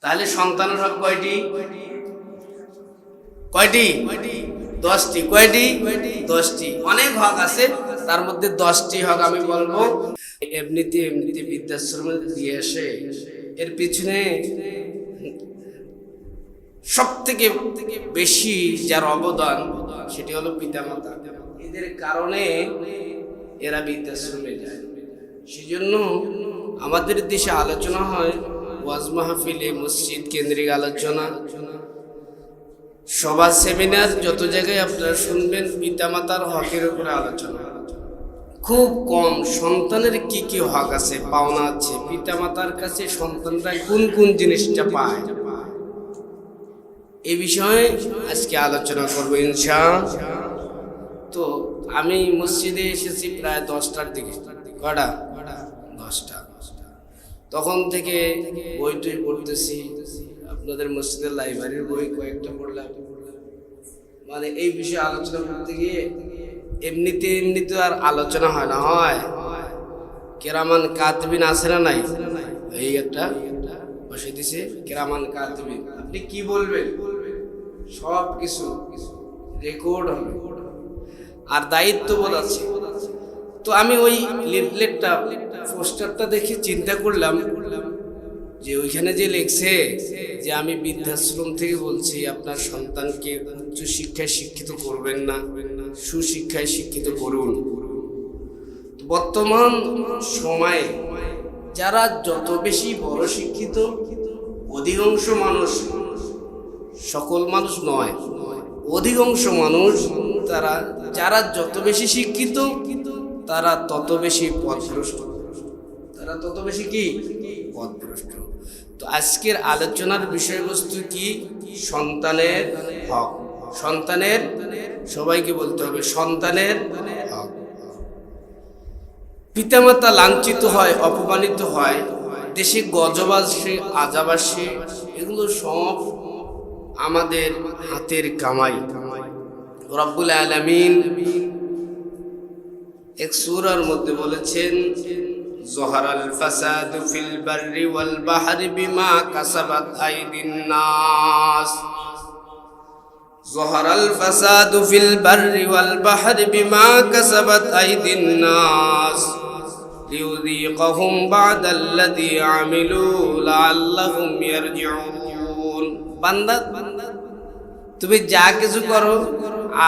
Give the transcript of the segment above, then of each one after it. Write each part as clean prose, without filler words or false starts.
তাহলে সন্তানের হক কয়টি? কয়টি? 10টি। কয়টি? 10টি। অনেক হক আছে, তার মধ্যে 10টি হক আমি বলবো। এমনিতে বৃদ্ধাশ্রমে দিয়ে আসে, এর পিছনে সব থেকে বেশি যার অবদান সেটি হলো পিতামাতা। এদের কারণে এরা বৃদ্ধাশ্রমে যায়। সেজন্য আমাদের দেশে আলোচনা হয়, ওয়াজ মাহফিলে, মসজিদ কেন্দ্রিক আলোচনা, সভা, সেমিনার, যত জায়গায় আপনারা শুনবেন পিতামাতার হকের উপরে আলোচনা। খুব কম সন্তানের কি কি হক আছে, পাওনা আছে, পিতামাতার কাছে সন্তানরা কোন কোন জিনিসটা পায়, এই বিষয়ে আজকে আলোচনা করবো ইনশাআল্লাহ। তো আমি মসজিদে এসেছি প্রায় 10টার দিকে। কটা? 10টা। তখন থেকে বই টই পড়তেছি, আপনাদের মসজিদের লাইব্রেরির বই কয়েকটা পড়লাম। মানে এই বিষয়ে আলোচনা করতে গিয়ে এমনিতে আর আলোচনা হয় না, হয় কেরামান কাতিবিন আছে না নাই? এই একটা বসে দিছে কেরামান কাতিবিন, আপনি কি বলবেন সব কিছু রেকর্ড হবে, আর দায়িত্ববোধ আছে। তো আমি ওই লিফলেটটা, পোস্টারটা দেখে চিন্তা করলাম যে ওইখানে যে লেখছে যে আমি বৃদ্ধাশ্রম থেকে বলছি আপনার সন্তানকে উচ্চ শিক্ষায় শিক্ষিত করবেন না, সুশিক্ষায় শিক্ষিত করুন। বর্তমান সময়ে যারা যত বেশি বড় শিক্ষিত, অধিকাংশ মানুষ, সকল মানুষ নয়, অধিকাংশ মানুষ, যারা যত বেশি শিক্ষিত তারা তত বেশি পথভ্রষ্ট, তারা তত বেশি কি পথভ্রষ্ট। তো আজকের আলোচনার বিষয়বস্তু কি? সন্তানের হক। সন্তানের, সবাইকে বলতে হবে সন্তানের হক। পিতামাতা লাঞ্ছিত হয়, অপমানিত হয়, দেশে গজব আসে, আযাব আসে, এগুলো সব আমাদের হাতের কামাই। রব্বুল আলামিন এক সূরার মধ্যে বলেছেন, যহারাল ফাসাদু ফিল বাররি ওয়াল বাহরি বিমা কাসাবাত আইদিন নাস। যহারাল ফাসাদু ফিল বাররি ওয়াল বাহরি বিমা কাসাবাত আইদিন নাস লিয়ুযীকাহুম বা'দাল্লাযী আমিলু লাআল্লাহুম ইয়ারজিউন। বান্দা, তুমি যা কিছু করো,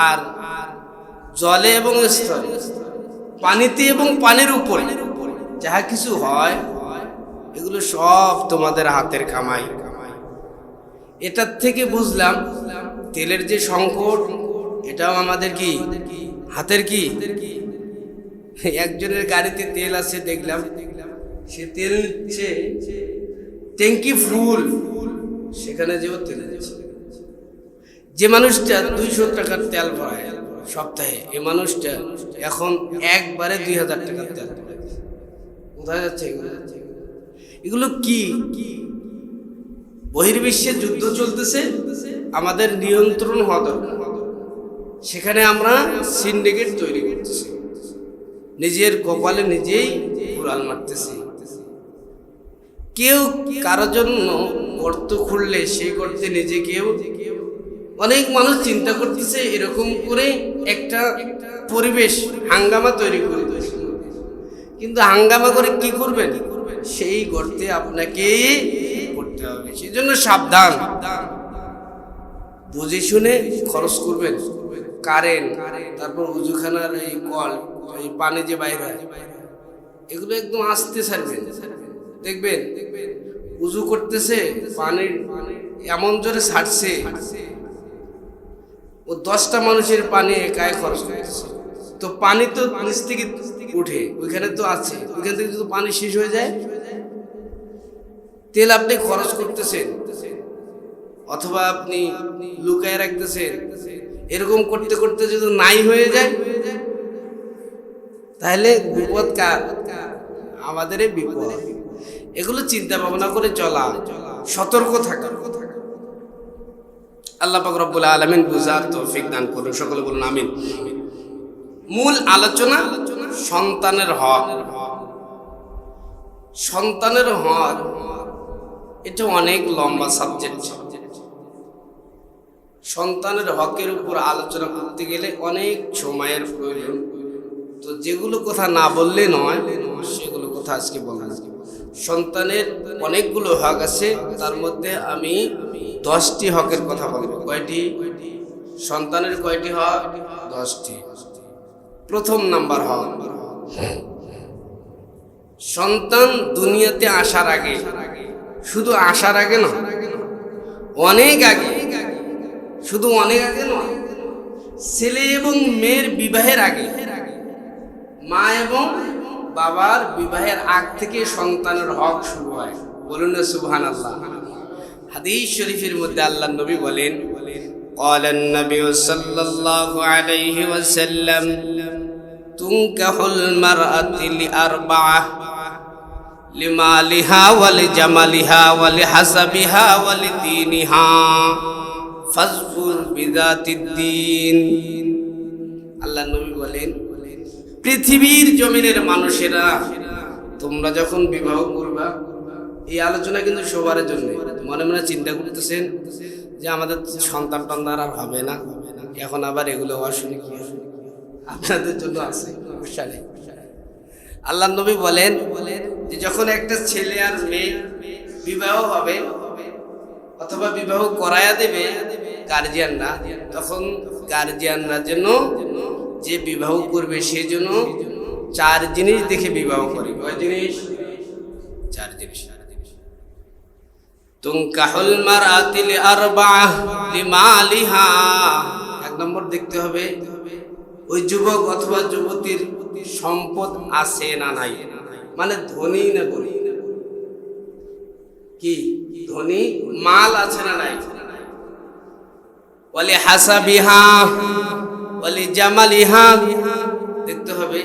আর জলে এবং স্থলে, পানিতে এবং পানির উপরে যা কিছু হয়, এগুলো সব তোমাদের হাতের কামাই। এটার থেকে বুঝলাম তেলের যে সংকট, এটাও আমাদের কি হাতের কি। একজনের গাড়িতে তেল আছে দেখলাম, সে তেল নিচ্ছে ট্যাঙ্কি ফুল, সেখানে যেও তেল নিচ্ছে। যে মানুষটা 200 টাকার তেল ভরায় সপ্তাহে, এই মানুষটা এখন একবারে 2000 টাকার তেল ভরায়। কোথায় যাচ্ছে এগুলো? কি বহির্বিশ্বে যুদ্ধ চলতেছে, আমাদের নিয়ন্ত্রণ হওয়া দরকার। সেখানে আমরা সিন্ডিকেট তৈরি করতেছি, নিজের কপালে নিজেই কুড়াল মারতেছি। কেউ কারোর জন্য গর্ত খুঁড়লে সেই গর্তে নিজে কেউ, অনেক মানুষ চিন্তা করতেছে এরকম করে একটা পরিবেশ হাঙ্গামা তৈরি করে দিয়েছে। কিন্তু হাঙ্গামা করে কি করবেন? সেই গর্তে আপনাকে করতে হবে। সেই জন্য সাবধান, বুঝে শুনে খরচ করবেন। কারেন্ট, তারপর উজুখানার এই কল, এই পানি যে বাইরে হয়, এগুলো একদম আস্তে ছাড়বেন। দেখবেন উজু করতেছে, পানির এমন জোরে ছাড়ছে, ও 10টা মানুষের পানি একাই খরচ করতেছে। তো পানি তো নিচ থেকে উঠে, ওইখানে তো আছে, ওইখান থেকে যদি পানি শেষ হয়ে যায়, তেল আপনি খরচ করতেছেন অথবা আপনি লুকায় রাখতেছেন, এরকম করতে করতে যদি নাই হয়ে যায়, তাহলে বিপদ কার? আমাদের বিপদ। এগুলো চিন্তা ভাবনা করে চলা, সতর্ক থাকা। আল্লাহ পাক রব্বুল আলামিন বুঝার তৌফিক দান করুন, সকলে বলুন আমিন। মূল আলোচনা সন্তানের হক। সন্তানের হক এটা অনেক লম্বা সাবজেক্ট। সন্তানের হকের উপর আলোচনা করতে গেলে অনেক সময়ের প্রয়োজন। তো যেগুলো কথা না বললে নয়, সেগুলো কথা আজকে বলবো। সন্তানের অনেকগুলো হক আছে, তার মধ্যে আমি 10টি হকের কথা বলবো। কয়টি? সন্তানের কয়টি হক? 10টি। প্রথম নাম্বার হক, সন্তান দুনিয়াতে আসার আগে, শুধু আসার আগে নয়, অনেক আগে, শুধু অনেক আগে নয়, ছেলে এবং মেয়ের বিবাহের আগে, মা এবং বাবার বিবাহের আগ থেকে সন্তানের হক শুরু হয়। বলুন না সুবহানাল্লাহ। হাদিস শরীফের মধ্যে আল্লাহর নবী বলেন, قال النبي صلى الله عليه وسلم تنكح المرأة لأربعة لمالها ولجمالها ولحسبها ولدينها فاظفر بذات الدين। আল্লাহর নবী বলেন, পৃথিবীর জমিনের মানুষেরা, তোমরা যখন বিবাহ করবা, এই আলোচনা কিন্তু সবার জন্য। মনে মনে চিন্তা করতেছেন যে আমাদের সন্তান টন্তান আর হবে না, এখন আবার এগুলো হওয়া শুনে কি আপনাদের জন্য আছে? আল্লাহর নবী বলেন যে যখন একটা ছেলে আর মেয়ে বিবাহ হবে অথবা বিবাহ করায়া দেবে গার্জিয়ানরা, তখন গার্জিয়ানরা যেন যে বিবাহ করবে সে যেন 4 জিনিস দেখে বিবাহ করে। কয় জিনিস? 4 জিনিস। তুনকাহুল মারআতু লিআরবাআহ লিমালিহা, 1 নম্বর দেখতে হবে ওই যুবক অথবা যুবতীর সম্পদ আছে না নাই, মানে ধনী না গরিব, কি ধনী মাল আছে না নাই। ওয়ালি হাসাবিহা ওয়ালি জামালিহা, দেখতে হবে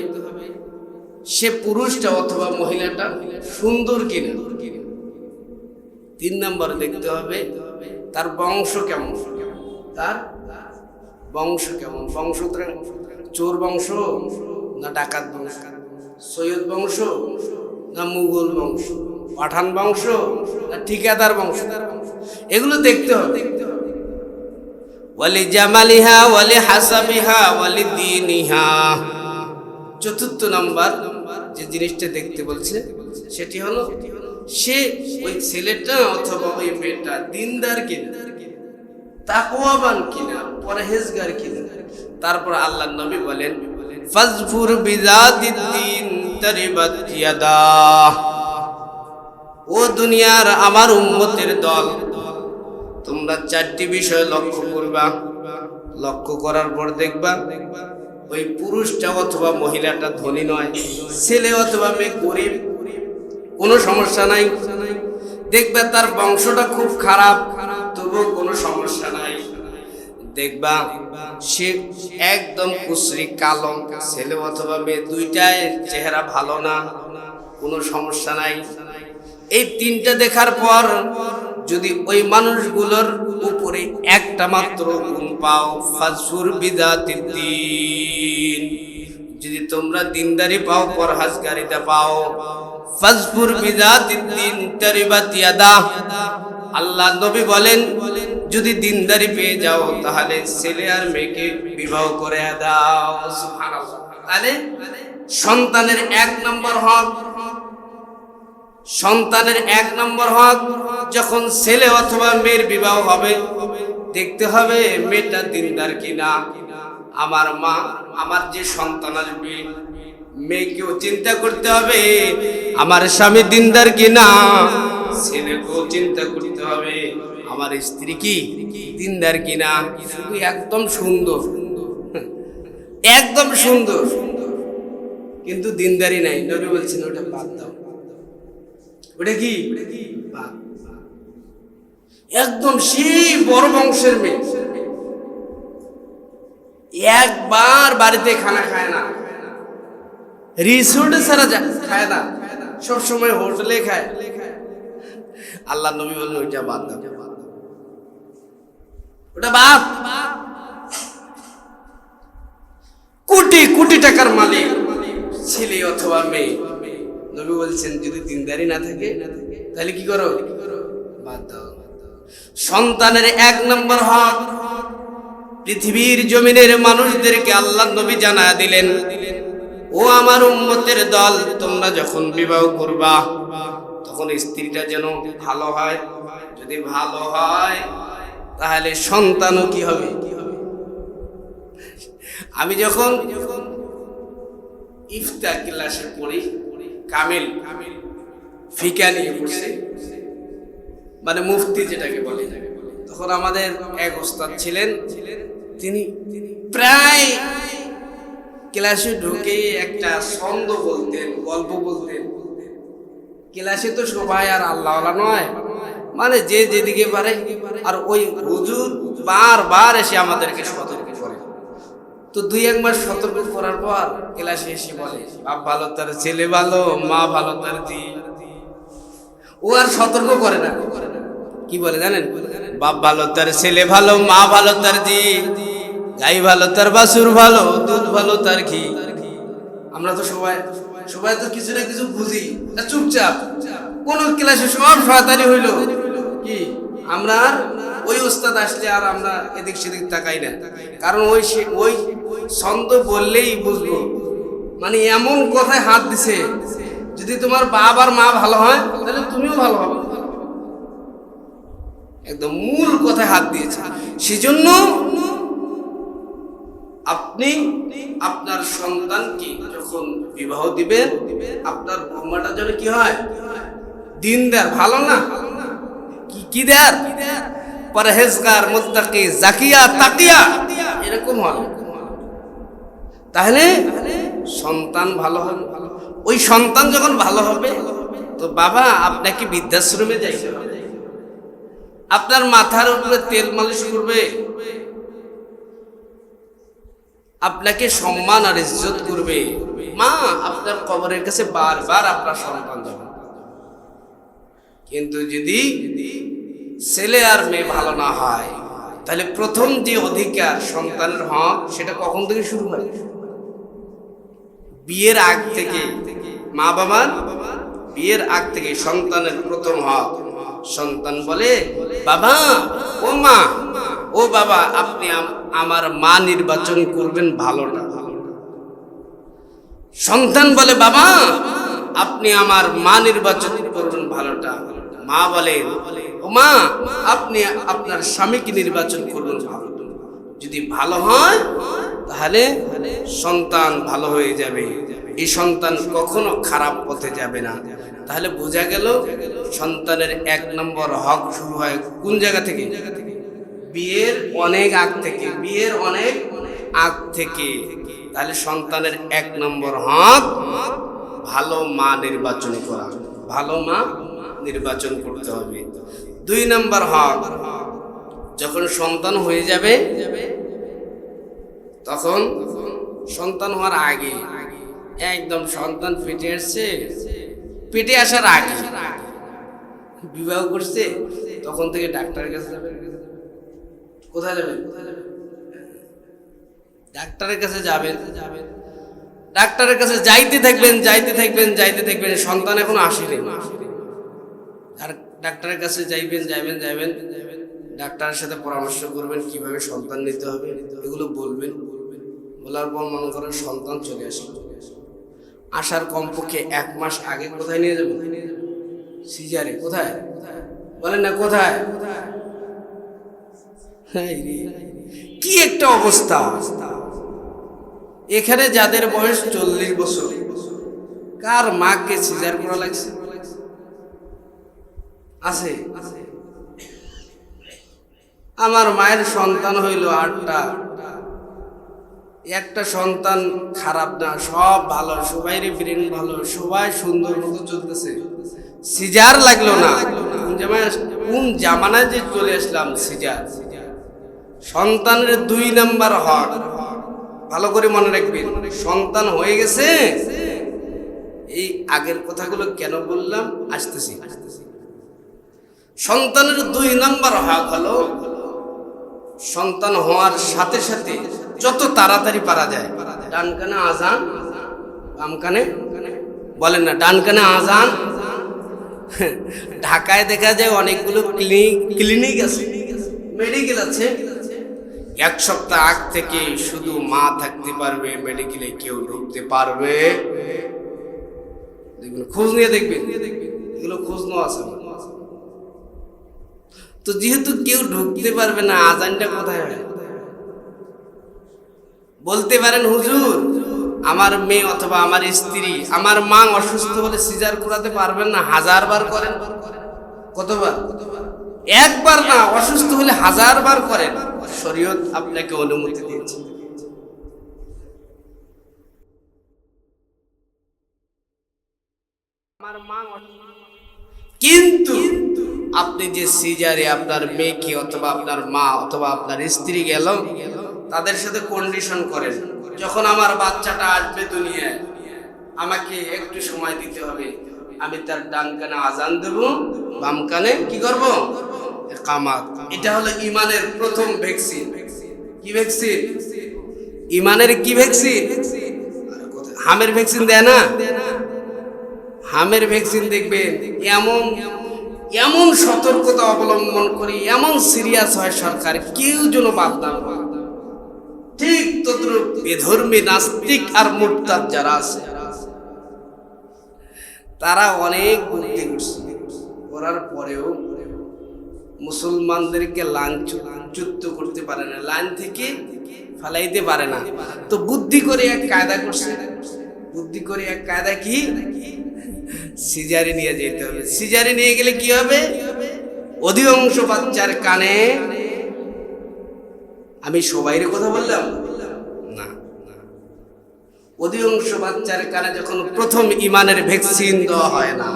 সে পুরুষটা অথবা মহিলাটা সুন্দর কিনা। 3 নম্বর দেখতে হবে তার বংশ কেমন, তার বংশ কেমন। বংশ চোর বংশ না ডাকাত বংশ, সৈয়দ বংশ না মুঘল বংশ, পাঠান বংশ না ঠিকাদার বংশ, এগুলো দেখতে হবে। ওয়ালি জামালিহা ওয়ালি হাসাবিহা ওয়ালি দীনিহা। 4 নম্বর যে জিনিসটা দেখতে বলছে সেটি হলো সে ওই ছেলেটা অথবা ওই মেয়েটা দিনদার কিনা, তাকওয়াবান কিনা, পরহেজগার কিনা। তারপর আল্লাহর নবী বলেন, ফাজফুর বিযাতিদ্দিন তারিবাত ইয়াদা। ও দুনিয়ার আমার উম্মতের দল, তোমরা 4টি বিষয় লক্ষ্য করবা। লক্ষ্য করার পর দেখবা ওই পুরুষটা অথবা মহিলাটা ধনী নয়, ছেলে অথবা মেয়ে গরিব, কোনো সমস্যা নাই। দেখবা তার বংশটা খুব খারাপ, তবুও কোনো সমস্যা নাই। দেখবা সে একদম কুশ্রী কালো, ছেলে অথবা মেয়ে দুইটাই চেহারা ভালো না, কোনো সমস্যা নাই। এই 3টা দেখার পর যদি ওই মানুষগুলোর উপরে একটা মাত্র গুণ পাও, ফাজফুর বিযাতিদ্দিন, যদি তোমরা দিনদারি পাও, পরহেজগারিতা পাও, ফাজফুর বিযাতিদ্দিন তারিবাত ইয়াদা। আল্লাহ নবী বলেন যদি দিনদারি পেয়ে যাও তাহলে ছেলে আর মেয়েকে বিবাহ করে দাও। সুবহানাল্লাহ। তাহলে সন্তানের 1 নম্বর হক, সন্তানের 1 নম্বর হক, যখন ছেলে অথবা মেয়ের বিবাহ হবে দেখতে হবে মেয়েটা দিনদার কিনা। আমার মা, আমার যে সন্তান আসবে, মেয়েকেও চিন্তা করতে হবে আমার স্বামী দিনদার কিনা, ছেলেকেও চিন্তা করতে হবে আমার স্ত্রী কি দিনদার কিনা। শুধু একদম সুন্দর, একদম সুন্দর কিন্তু দিনদারি নাই, নবী বলছেন ওটা বাদ দাও। ওটা কি? একদম সেই বড় বংশের মেয়ে, একবার বাড়িতে খানা খায় না, রিসোর্টে ছাড়া খায় না, সবসময় হোটেলে খায়। আল্লাহ নবী বললেন ওইটা বাদ দাও, ওটা বাদ। কোটি কোটি টাকার মালিক ছেলে অথবা মেয়ে, নবী বলছেন যদি দিনদারি না থাকে তাহলে কি করো? বাদ দাও। সন্তানের 1 নম্বর হক, পৃথিবীর জমিনের মানুষদেরকে আল্লাহ নবী জানায়া দিলেন, ও আমার উম্মতের দল, তোমরা যখন বিবাহ করবা তখন স্ত্রীটা যেন ভালো হয়। যদি ভালো হয় তাহলে সন্তানও কি হবে। আমি যখন ইফতা ক্লাসে পড়ি, কামিল ফিকা নিয়ে পড়ছি, মানে মুফতি যেটাকে বলে, তখন আমাদের এক ওস্তাদ ছিলেন, তিনি প্রায় ক্লাসে ঢুকে একটা ছন্দ বলতেন, গল্প বলতেন। ক্লাসে তো সবাই আর আল্লাহওয়ালা নয়, মানে যে যেদিকে পারে, আর ওই হুজুর বারবার এসে আমাদেরকে সতর্ক করে। তো 2-1 মাস সতর্ক করার পর ক্লাসে এসে বলে, বাপ ভালো তার ছেলে ভালো, মা ভালো তার জি। ও আর সতর্ক করে না, কি বলে জানেন, বাপ ভালো তার ছেলে ভালো, মা ভালো তার জি, গাই ভালো তার বাছুর ভালো, দুধ ভালো তার ঘি। আমরা তো সবাই তো কিছু না কিছু বুঝি, চুপচাপ কোন ক্লাসে সব শয়তানি হইল কি, আমরা আর ওই ওস্তাদ আসলে আর আমরা এদিক সেদিক তাকাই না, কারণ ওই ছন্দ বললেই বুঝবো, মানে এমন কথায় হাত দিছে, যদি তোমার বাপ আর মা ভালো হয় তাহলে তুমিও ভালো হবে, একদম মূল কথায় হাত দিয়েছে। সেজন্য আপনি আপনার সন্তানকে যখন বিবাহ দিবেন, আপনার বৌমাটা যেন কি হয়, দিনদার, ভালো না কি দেয়ার, পরহেজগার, মুত্তাকি, জাকিয়া, তাকিয়া, এরকম হয়, তাহলে সন্তান ভালো হবে। ওই সন্তান যখন ভালো হবে, তো বাবা আপনাকে বৃদ্ধাশ্রমে যাইতে হবে, আপনার মাথার উপরে তেল মালিশ করবে, আপনাকে সম্মান আর ইজ্জত করবে। মা আপনার কবরের কাছে বারবার আপনার সন্তান যাবে। কিন্তু যদি ছেলে আর মেয়ে ভালো না হয়, তাহলে প্রথম যে অধিকার সন্তানের হক, সেটা কখন থেকে শুরু হয়, বিয়ের আগ থেকে। মা বাবার বিয়ের আগ থেকে সন্তানের প্রথম হক। সন্তান বলে, বাবা ও মা, ও বাবা আপনি আমার মা নির্বাচন করবেন ভালোটা। সন্তান বলে, বাবা আপনি আমার মা নির্বাচন করবেন ভালোটা। মা বলে, ও মা আপনি আপনার স্বামীকে নির্বাচন করবেন ভালোটা। যদি ভালো হয় তাহলে সন্তান ভালো হয়ে যাবে, এই সন্তান কখনো খারাপ পথে যাবে না। তাহলে বোঝা গেল সন্তানের 1 নম্বর হক শুরু হয় কোন জায়গা থেকে, বিয়ের অনেক আগ থেকে, বিয়ের অনেক আগ থেকে। তাহলে সন্তানের 1 নম্বর হক ভালো মা নির্বাচন করা, ভালো মা নির্বাচন করতে হবে। 2 নম্বর হক, যখন সন্তান হয়ে যাবে, তখন সন্তান হওয়ার আগে, একদম সন্তান পেটে আসছে, পেটে আসার আগে বিবাহ করছে, তখন থেকে ডাক্তারের কাছে যাবে। কোথায় যাবেন? ডাক্তারের কাছে যাবেন। ডাক্তারের কাছে যাইতে থাকবেন, সন্তান এখন আসেনি, আর ডাক্তারের কাছে যাইবেন। ডাক্তারের সাথে পরামর্শ করবেন কিভাবে সন্তান নিতে হবে, এগুলো বলবেন। বলার পর মনে করেন সন্তান চলে আসলো, আসার কমপক্ষে 1 মাস আগে কোথায় নিয়ে যাবেন? সিজারে। কোথায় বলেন না, কোথায়? কি একটা অবস্থা! এখানে যাদের বয়স 40 বছর, কার মাকে সিজার করা লাগছে? আছে? আমার মায়ের সন্তান হইল 8টা, একটা সন্তান খারাপ না, সব ভালো, সবাই ব্রেন ভালো, সবাই সুন্দর মতো চলতেছে, সিজার লাগলো না। কোন জামানায় যে চলে আসলাম, সিজার। সন্তানের 2 নম্বর হক, ভালো করে মনে রাখবেন, সন্তান হয়ে গেছে। এই আগের কথাগুলো কেন বললাম, আসতেছি। সন্তানের 2 নম্বর হক হলো, সন্তান হওয়ার সাথে সাথে যত তাড়াতাড়ি পারা যায়, ডান কানে আজান, বাম কানে বলেন না, ডান কানে আজান, ঢাকায় দেখা যায় অনেকগুলো ক্লিনিক আছে, মেডিকেল আছে। এক সপ্তাহ আগ থেকে শুধু মা থাকতে পারবে মেডিকেলে, কেউ ঢুকতে পারবে। দেখবেন, খোঁজ নিয়ে দেখবেন, এগুলো খোঁজ নেওয়া আছে। তো যেহেতু কেউ ঢুকতে পারবে না, আজানটা কোথায় হয়? বলতে পারেন হুজুর, আমার মেয়ে অথবা আমার স্ত্রী, আমার মা অসুস্থ হলে সিজার করাতে পারবেন না? 1000 বার করেন। কতবার? একবার না, অসুস্থ হলে 1000 বার করেন। শরীয়ত আপনাকে অনুমতি দিয়েছে। আমার মা, কিন্তু আপনি যে সিজারে আপনার মেয়েকে অথবা আপনার মা অথবা আপনার স্ত্রী গেল, তাদের সাথে কন্ডিশন করেন, যখন আমার বাচ্চাটা আসবে দুনিয়ায়, আমাকে একটু সময় দিতে হবে। আমি তার ডান কানে আজান দেব, বাম কানে কি করব? ইকামাত। এটা হলো ইমানের প্রথম ভ্যাকসিন। কি ভ্যাকসিন? ইমানের কি ভ্যাকসিন? হামের ভ্যাকসিন দেয় না? হামের ভ্যাকসিন দেখবেন এমন এমন সতর্কতা অবলম্বন করি, এমন সিরিয়াস হয় সরকার, কেউ যেন বাদ না পায়। ঠিক তদ্রুপ বেধর্মী নাস্তিক আর মুরতাদ যারা আছে, তারা অনেক বুদ্ধি করার পরেও মুসলমানদেরকে লাঞ্ছিত করতে পারে না, লাইন থেকে ফালাইতে পারে না। তো বুদ্ধি করে এক কায়দা করছে। বুদ্ধি করে এক কায়দা কি? সিজারে নিয়ে যেতে হবে। সিজারে নিয়ে গেলে কি হবে? অধিকাংশ বাচ্চার কানে, আমি সবাইয়ের কথা বললাম না, অধিকাংশ বাচ্চার কানে যখন প্রথম ইমানের ভ্যাকসিন দেওয়া হয় না,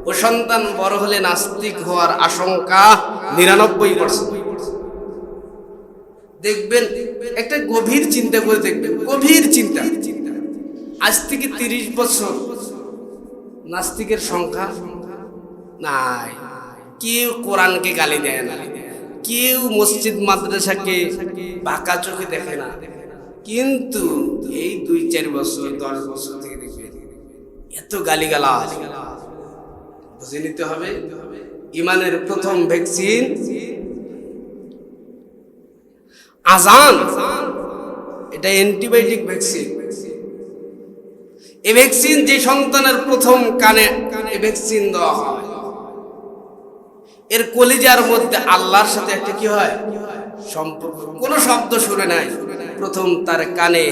ও সন্তান বড় হলে নাস্তিক হওয়ার আশঙ্কা 99%। দেখবেন, একটা গভীর চিন্তা করে দেখবেন, গভীর চিন্তা। আজ থেকে 30 বছর নাস্তিকের সংখ্যা নাই। কেউ কোরআনকে গালি দেয় না, কেউ মসজিদ মাদ্রাসাকে বাঁকা চোখে দেখে না। কিন্তু এই 2-4 বছর 10 বছর থেকে দেখবেন এত গালিগালাজ। বুঝে নিতে হবে, ইমানের প্রথম ভ্যাকসিন আজান। এটা অ্যান্টিবায়োটিক ভ্যাকসিন। এই ভ্যাকসিন যে সন্তানের প্রথম কানে ভ্যাকসিন দেওয়া হয়, এর কলিজার মধ্যে আল্লাহর সাথে একটা কি হয়? সম্পর্ক। কোনো শব্দ শুনে নাই, প্রথম তার কানে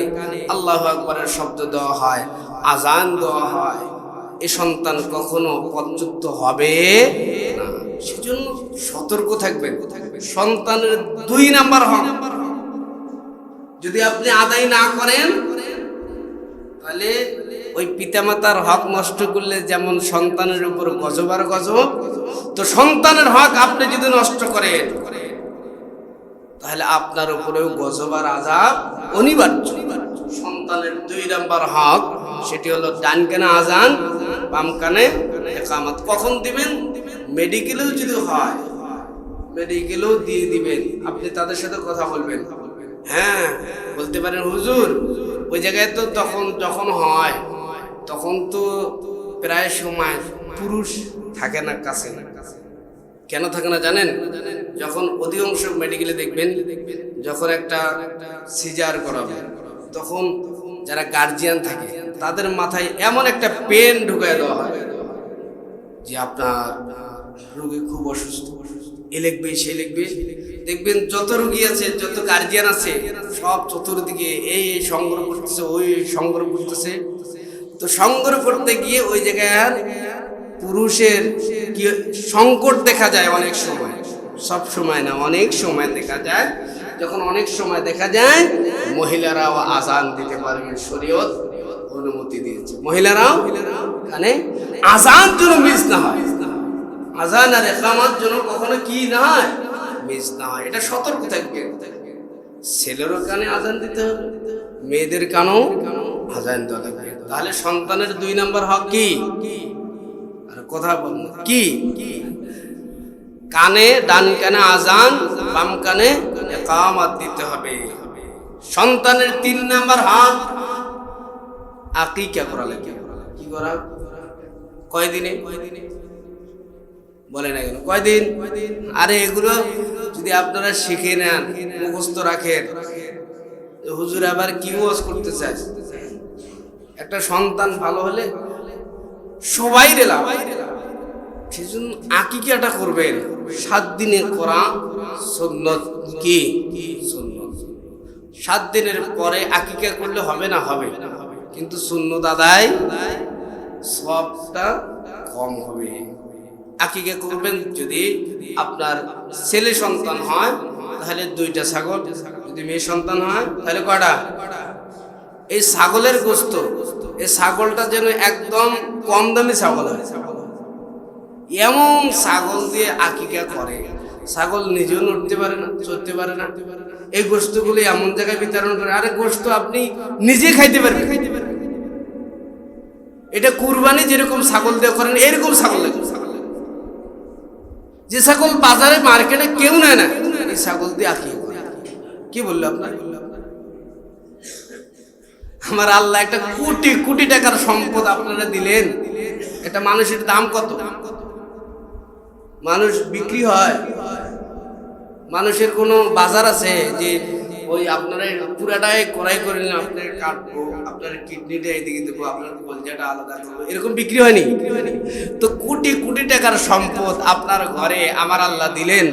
আল্লাহু আকবারের শব্দ দেওয়া হয়, আজান দেওয়া হয়। এই সন্তান কখনো পথচ্যুত হবে না। সেজন্য সতর্ক থাকবেন। সন্তানের 2 নাম্বার হক যদি আপনি আদায় না করেন, তাহলে ওই পিতামাতার হক নষ্ট করলে যেমন সন্তানের উপর গজব আর গজব, তো সন্তানের হক আপনি যদি নষ্ট করেন, তাহলে আপনার উপরেও গজব আর আযাব অনিবার্য। সন্তানের 2 নাম্বার হক, সেটি হলো ডান কানে আজান, বাম কানে ইকামত। কখন দিবেন? মেডিকেলেও যদি হয়, মেডিকেলেও দিয়ে দিবেন। আপনি তাদের সাথে কথা বলবেন। হ্যাঁ, বলতে পারেন হুজুর, ওই জায়গায় তো যখন হয়, তখন তো প্রায় সময় পুরুষ থাকে না কাছে। কেন থাকে না জানেন? যখন অধিকাংশ মেডিকেলে দেখবেন, যখন একটা সিজার করাবে, তখন যারা গার্জিয়ান থাকে তাদের মাথায় এমন একটা পেন ঢুকায় দেওয়া হয় যে আপনার রোগী খুব অসুস্থ, এ লিখবে সে লিখবে। দেখবেন যত রোগী আছে, যত গার্জিয়ান আছে, সব চতুর্দিকে এই সংগ্রহ করতেছে, ওই সংগ্রহ করতেছে। তো সংগ্রহ করতে গিয়ে ওই জায়গায় পুরুষের কি সংকট দেখা যায় অনেক সময়, সব সময় না, অনেক সময় দেখা যায়। যখন অনেক সময় দেখা যায়, মহিলারাও আজান দিতে পারবে, শরীয়ত অনুমতি দিয়েছে। মহিলারাও মানে আজান যেন মিস না হয়, আজান আর ইকামত যেন কখনো কি না হয়, মিস না হয়, এটা সতর্ক থাকবে। ছেলেরও কানে আজান দিতে হবে, মেয়েদের কানেও আজান দেওয়া লাগবে। তাহলে সন্তানের 2 নাম্বার হক কি? আর কথা বলুন কি? কানে, ডান কানে আজান, বাম কানে ইকামত দিতে হবে। সন্তানের 3 নাম্বার হক আকিকা করা লাগে। কি করা? কয় দিনে? বলে না কেন? কয়দিন? আরে এগুলো যদি আপনারা শিখে নেন, মুখস্থ রাখেন, হুজুর আবার কি ওয়াজ করতে চায়? একটা সন্তান ভালো হলে সবাই লাভ। সেজন্য আকিকাটা করবেন 7 দিনে করা সুন্নত। কি সুন্নত? 7 দিনের পরে আকিকা করলে হবে না? হবে, কিন্তু সুন্নত আদায় সবটা কম হবে। আকিকা করবেন যদি আপনার ছেলে সন্তান হয় তাহলে 2টা ছাগল, যদি মেয়ে সন্তান হয় তাহলে কয়টা? এই ছাগলের গোশত, এই ছাগলটা যেন একদম কম দামি ছাগল হয়, এমন ছাগল দিয়ে আকিকা করে। ছাগল নিজেও নড়তে পারে না, চলতে পারে না, এই গোশতগুলি এমন জায়গায় বিতরণ করে। আরে গোশত আপনি নিজে খাইতে পারবেন, এটা কুরবানি যেরকম ছাগল দিয়ে করেন এরকম ছাগল লাগে। যে ছাগল বাজারে মার্কেটে কেউ নেয় না, এই ছাগল দিয়ে আকিকা করে। কি বললো আপনার? আমার আল্লাহ একটা কোটি কোটি টাকার সম্পদ আপনারা দিলেন, এটা মানুষের দাম কত? মানুষ বিক্রি হয়? মানুষের কোনো বাজার আছে যে ওই আপনারা পুরাটাই কড়াই করে নিলাম, আপনার কাটবো, আপনার কিডনিটা এদিকে দেবো, আপনার কলজাটা আলাদা করবো, এরকম বিক্রি হয়নি? তো কোটি কোটি টাকার সম্পদ আপনার ঘরে আমার আল্লাহ দিলেন,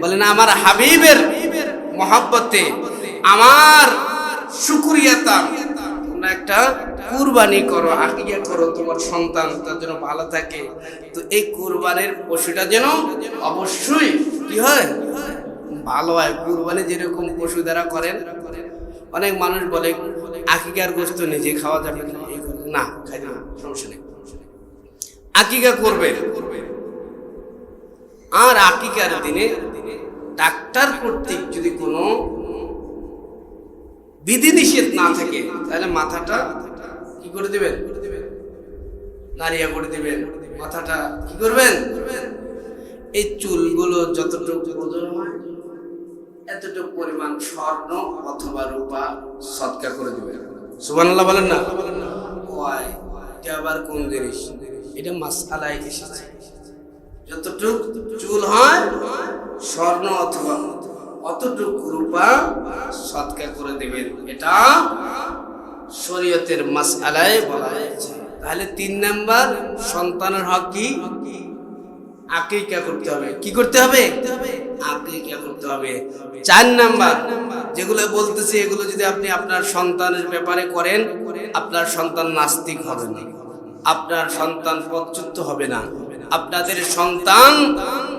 বলেন আমার হাবিবের মহব্বতে, আমার শুকরিয়াতা তোমরা একটা কুরবানি করো, আকিকা করো, তোমার সন্তান তার জন্য ভালো থাকে। তো এই কুরবানির পশুটা যেন অবশ্যই কি হয়? ভালো হয়। কুরবানি যেরকম পশু দ্বারা করেন, অনেক মানুষ বলে আকিকার গোশত নিজে খাওয়া যাবে না, না খাই না, সমস্যা নেই, আকিকা করবে। আর আকিকার দিনে ডাক্তার কর্তৃক যদি কোনো বিধিনিষেধ না থাকে তাহলে মাথাটা কি করে দিবেন? নাড়িয়া করে দিবেন। মাথাটা কি করবেন? এই চুলগুলো যতটুকু ওজন হয় এতটুকু পরিমাণ স্বর্ণ অথবা রূপা সদকা করে দিবেন। সুবহানাল্লাহ বলেন না? ওই এটা আবার কোন জিনিস? এটা মাসআলায় এসেছে, যতটুকু চুল হয় স্বর্ণ অথবা অতটুকু রূপা সদকা করে দেবেন, এটা শরীয়তের মাসআলায় বলা হয়েছে। তাহলে 3 নাম্বার সন্তানের হক কি? আকিকা করতে হবে। কি করতে হবে? আকিকা করতে হবে। 4 নাম্বার যেগুলো বলতেছি, এগুলো যদি আপনি আপনার সন্তানের ব্যাপারে করেন, আপনার সন্তান নাস্তিক হবে না, আপনার সন্তান পথচ্যুত হবে না, আপনাদের সন্তান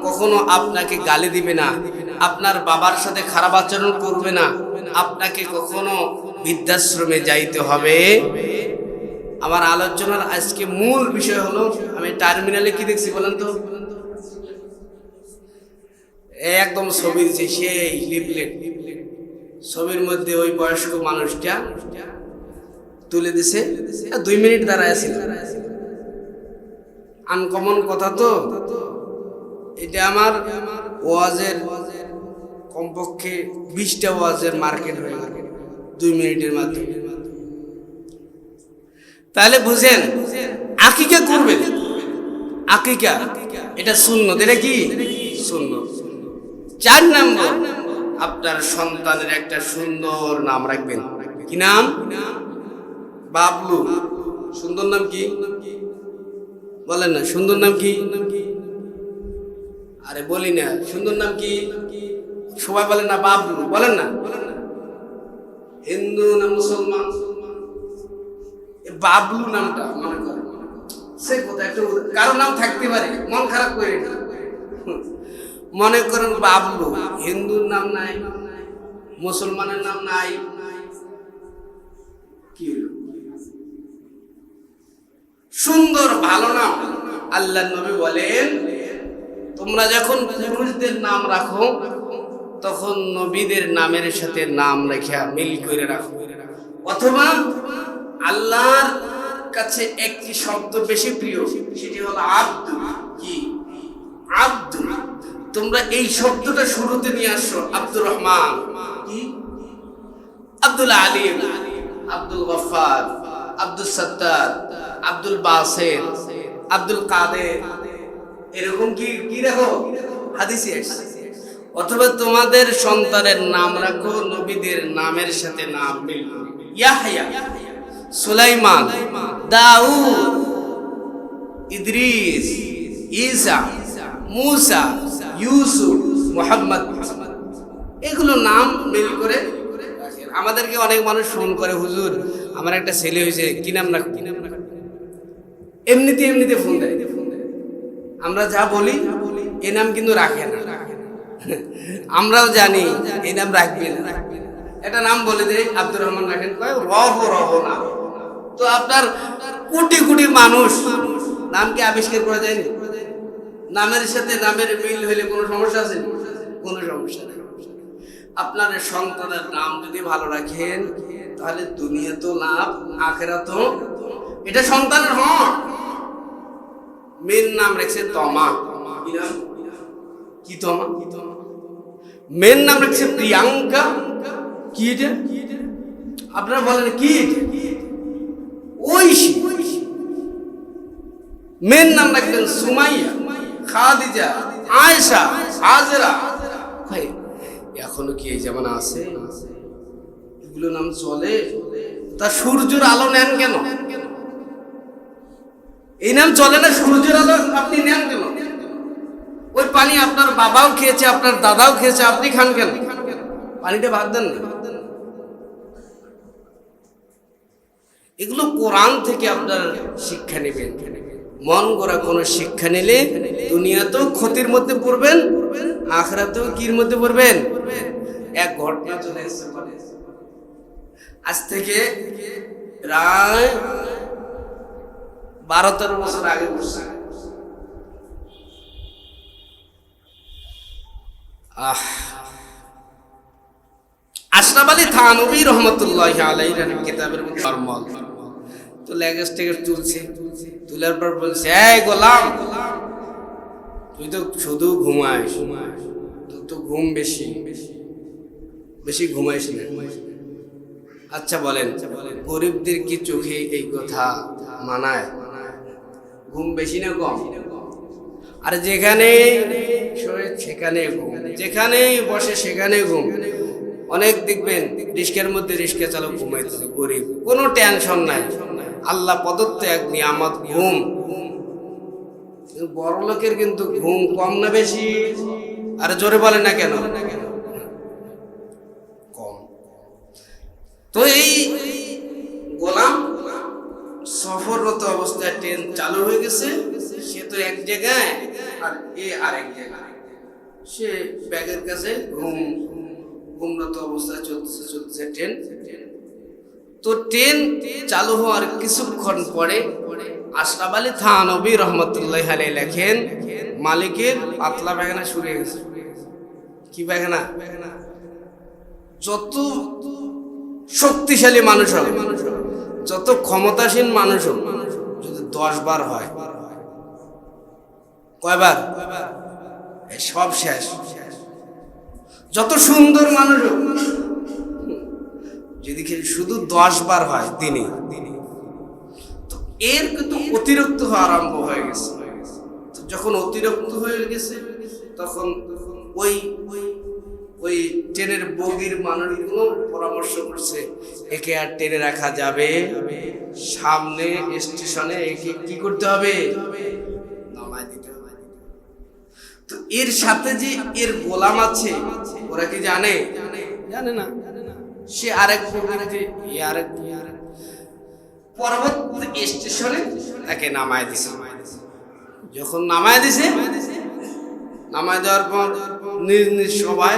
কখনো আপনাকে গালি দিবে না, আপনার বাবার সাথে খারাপ আচরণ করবে না, আপনাকে কখনো বৃদ্ধাশ্রমে যাইতে হবে। আমার আলোচনার আজকে মূল বিষয় হলো, আমি টার্মিনালে কি দেখছি বলেন তো? একদম ছবি দিচ্ছে, সেই লিফলেট, ছবির মধ্যে ওই বয়স্ক মানুষটা তুলে দিছে, 2 মিনিট দাঁড়ায় ছিল। আনকমন কথা তো এটা। আমার ওয়াজের কমপক্ষে 20টা ওয়াজের মার্কেট হয়ে গেল 2 মিনিটের মাধ্যমে। তাহলে বুঝেন আকিকা করবেন। আকিকা এটা সুন্নত। এটা কি সুন্নত? 4 নম্বর, আপনার সন্তানের একটা সুন্দর নাম রাখবেন। কি নাম? বাবলু। সুন্দর নাম কি বলেন না? সুন্দর নাম কি? আরে বলি না, সুন্দর নাম কি? সবাই বলেন না বাবলু, বলেন না? হিন্দু না মুসলমান? বাবলু নামটা মনে করেন সে কোথায় একটা কারো নাম থাকতে পারে, মন খারাপ করে মনে করেন বাবলু। হিন্দুর নাম নাই, মুসলমানের নাম নাই, কি সুন্দর ভালো নাম। আল্লাহর নবী বলেন, তোমরা যখন পুরুষদের নাম রাখো তখন নবীদের নামের সাথে নাম রেখে মিল করে রাখো। অথবা আল্লাহর কাছে একটি শব্দ বেশি প্রিয়, সেটি হলো আব্দু। কি? আব্দু। তোমরা এই শব্দটা শুরুতে নিয়ে আসো। আব্দুর রহমান, কি? আব্দুল আলিম, আব্দুল গফফার, আব্দুল সত্তার, আব্দুল বাসির, আব্দুল কাদের, এরকম কি কি রাখো হাদিসে আসছে। অথবা তোমাদের সন্তানের নাম রাখো নবীদের নামের সাথে নাম মিল করবে। ইয়াহইয়া, সুলাইমান, দাউদ, ইদ্রিস, ঈসা, মুসা, ইউসুফ, মুহাম্মদ, এগুলো নাম মিল করে রাখেন। আমাদেরকে অনেক মানুষ ফোন করে, হুজুর আমার একটা ছেলে হয়েছে, কি নাম রাখো? এমনিতে ফোন দেয়। আমরা যা বলি এই নাম কিন্তু রাখে না। আমরাও জানি এই নাম রাখবে না। একটা নাম বলে দেয় আব্দুর রহমান রাখেন, কয় রব না। তো আপনার কোটি কোটি মানুষ নামকে আবিষ্কার করা যায়নি? নামের সাথে নামের মিল হইলে কোনো সমস্যা আছে? কোনো সমস্যা নেই। আপনার সন্তানের নাম যদি ভালো রাখেন তাহলে দুনিয়া তো লাভ, আখেরাত তো। এটা সন্তানের হক। মেয়ের নাম রেখেছে তমা। কি তমা? মেয়ের নাম রেখেছে প্রিয়াঙ্কা। কি এটা? আপনারা বলেন কি? ঐশী। মেয়ের নাম রাখবেন সুমাইয়া, খাদিজা, আয়েশা, হাজেরা। এখনো কি এই জামানা আছে? এগুলো নাম চলে? তা সূর্যের আলো নেন কেন? এই নাম চলে না? সূর্যের আলো আপনি নেন কেন? ওই পানি আপনার বাবাও খেয়েছে, আপনার দাদাও খেয়েছে, আপনি খান কেন? পানিটা বাদ দেন না। এগুলো কোরআন থেকে আপনার শিক্ষা নেবেন। মন গড়া কোনো শিক্ষা নিলে দুনিয়াতেও ক্ষতির মধ্যে পড়বেন, আখিরাতেও কির মধ্যে পড়বেন। এক ঘটনা চলে এসেছে আজ থেকে প্রায় 12-13 বছর আগে বসছে। আশরাফ আলী থানভী রহমতুল্লাহ আলাইহির কিতাবের মধ্যে ফরমাল তো লেগেজ টেগেজ তুলছে, তোলার পর বলছে, এই গোলাম, তুই তো শুধু ঘুমাইস, তোর তো ঘুম বেশি ঘুমাইস না। আচ্ছা বলেন, গরিবদের কি চোখে এই কথা মানায়? ঘুম বেশি না কম? আর যেখানে সেখানে ঘুম, যেখানে বসে সেখানে ঘুম। অনেক দেখবেন রিস্কের মধ্যে রিস্কা চালক ঘুমাইতেছে, গরিব, কোনো টেনশন নাই, আল্লাহ প্রদত্ত এক নিয়ামত ঘুম। বড় লোকের কিন্তু ঘুম কম না বেশি? আর জোরে বলে না কেন? কম। তো এই গোলাম সফররত অবস্থায় ট্রেন চালু হয়ে গেছে, সে তো এক জায়গায় আর এ আরেক জায়গায়। সে ব্যাগের কাছে ঘুমরত অবস্থায় চলতেছে ট্রেন। তো ট্রেন চালু হওয়ার কিছুক্ষণ পরে আশরাফ আলী থানভী রহমতুল্লাহ আলাইহি লেখেন, মালিকের পাতলা পায়খানা শুরু হয়ে গেছে। কি পায়খানা? যত শক্তিশালী মানুষ হবে, যত ক্ষমতাসীন মানুষ হোক, যদি 10 বার হয়, কয়বার? সব শেষ। যত সুন্দর মানুষ হোক, যদি শুধু 10 বার হয় দিনে, তো এর কিন্তু অতিরিক্ত হওয়া আরম্ভ হয়ে গেছে। তো যখন অতিরিক্ত হয়ে গেছে তখন ওই ট্রেনের বগির মানুষগুলো পরামর্শ করছে, একে আর ট্রেনে রাখা যাবে, সামনে স্টেশনে একে কি করতে হবে? নামায় দিতে হবে। তো এর সাথে যে এর গোলাম আছে, ওরা কি জানে? জানে না। সে আরেক পরবর্তী স্টেশনে তাকে নামায় দিছে। যখন নামায় দিছে, নামায় দেওয়ার পর নিজ নিজ সবাই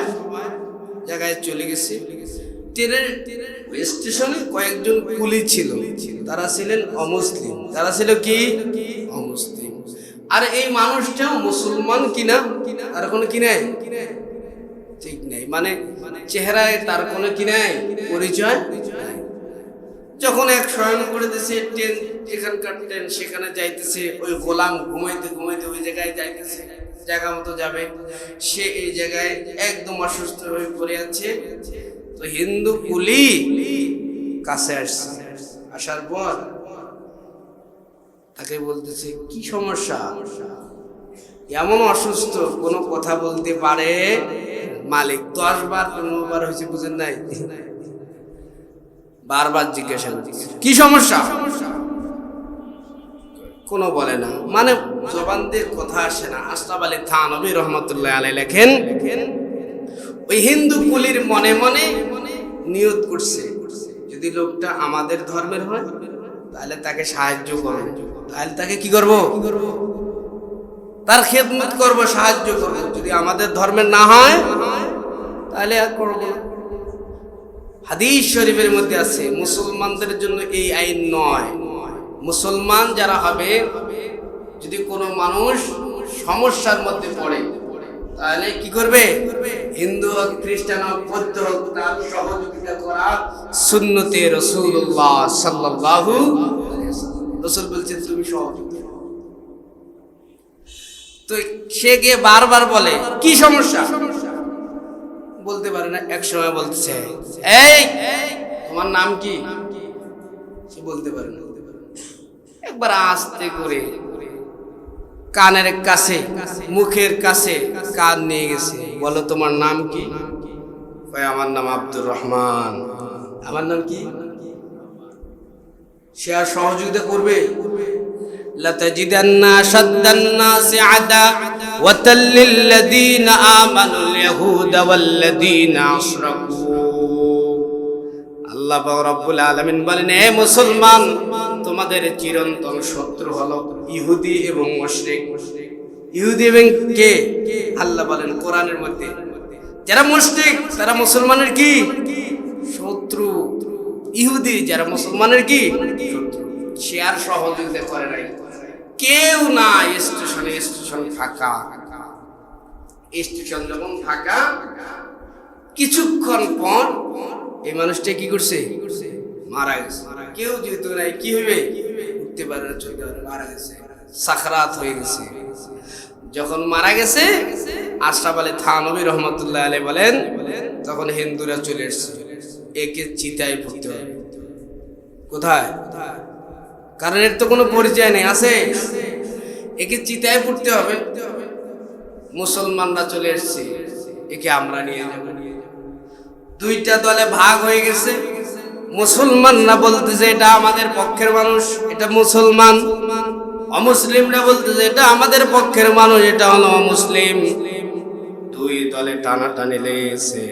জায়গায় চলে গেছে। ট্রেনের স্টেশনে কয়েকজন কুলি ছিল, তারা ছিলেন অমুসলিম। তারা ছিল কি? অমুসলিম। আর এই মানুষটা মুসলমান কিনা তার কোনো কি নাই, ঠিক নেই, মানে চেহারায় তার কোনো কি নাই, পরিচয় নাই। যখন এক শয়ন করে দিয়েছে, ট্রেন এখানকার ট্রেন সেখানে যাইতেছে, ওই গোলাম ঘুমাইতে ঘুমাইতে ওই জায়গায় যাইতেছে, জায়গা মতো যাবে। সে এই জায়গায় একদম অসুস্থ হয়ে পড়ে আছে। তো হিন্দু কুলি কাছে আসছে, আসার পর তাকে বলতেছে, কি সমস্যা? এমন অসুস্থ কোনো কথা বলতে পারে মালিক 10 বার 15 বার হয়েছে, বুঝেন নাই? বারবার জিজ্ঞাসা করছে কি সমস্যা, কোনো বলে না, মানে জবান দিয়ে কথা আসে না। আশরাফ আলী থানভী রহমতুল্লাহ আলাইহি লেখেন, ওই হিন্দু কুলির মনে মনে নিয়ত করছে, যদি লোকটা আমাদের ধর্মের হয় তাহলে তাকে সাহায্য করব, তাহলে তাকে কি করব, তার খেদমত করব, সাহায্য করব। যদি আমাদের ধর্মের না হয় তাহলে আর করব না। হাদিস শরীফের মধ্যে আছে মুসলমানদের জন্য এই আইন নয়। মুসলমান যারা হবে, যদি কোনো মানুষ সমস্যার মধ্যে পড়ে তাহলে কি করবে, হিন্দু হোক, খ্রিস্টান হোক, বৌদ্ধ হোক, তার সহযোগিতা করা সুন্নতে রাসূলুল্লাহ সাল্লাল্লাহু আলাইহি ওয়াসাল্লাম। রাসূল বলছেন তুমি সহযোগিতা। তো সে গিয়ে বারবার বলে কি সমস্যা, বলতে পারে না। এক সময় বলতেছে এই তোমার নাম কি, সে বলতে পারে না। একবার আস্তে করে কানের কাছে, মুখের কাছে কান নিয়ে গেছে, বলো তোমার নাম কি? কয় আমার নাম আব্দুর রহমান। আমার নাম কি? সে আর সহযোগিতা করবে? লাতাজিদান্না শাদ্দান নাসি আদাওয়াতাল লিল্লাযীনা আমানুল ইয়াহুদা ওয়াল্লাযীনা আশরাকু। আল্লাহ রাব্বুল আলামিন বলেন, হে মুসলমান, তোমাদের চিরন্তন শত্রু হলো ইহুদি এবং মুশরিক। ইহুদি এবং কে? আল্লাহ বলেন কোরআনের মধ্যে, যারা মুশরিক তারা মুসলমানের কি শত্রু। ইহুদি যারা মুসলমানের কি শত্রু। সে আর সহযোগিতা করে নাই, কেউ না। স্টেশন ফাঁকা। স্টেশন যখন ফাঁকা, কিছুক্ষণ পর এই মানুষটা কি করছে, মারা গেছে। কেউ যেহেতু নাই, কি হইবে, উঠতে পারে না, চলতে পারে, মারা গেছে, সাখরাত হয়ে গেছে। যখন মারা গেছে, আশরাফ আলী থানভী রহমতুল্লাহ আলাইহি বলেন, তখন হিন্দুরা চলে এসেছে, একে চিতায় পুঁততে হবে। কোথায়? কারণ এর তো কোনো পরিচয় নেই, আছে, একে চিতায় পুঁততে হবে। মুসলমানরা চলে এসেছে, একে আমরা নিয়ে যাব। দুইটা দলে ভাগ হয়ে গেছে। মুসলমানরা বলতেছে এটা আমাদের পক্ষের মানুষ, এটা মুসলমান। অমুসলিমরা বলতেছে এটা আমাদের পক্ষের মানুষ, এটা হলো অমুসলিম। দুই দলে টানাটানি লেগেছে।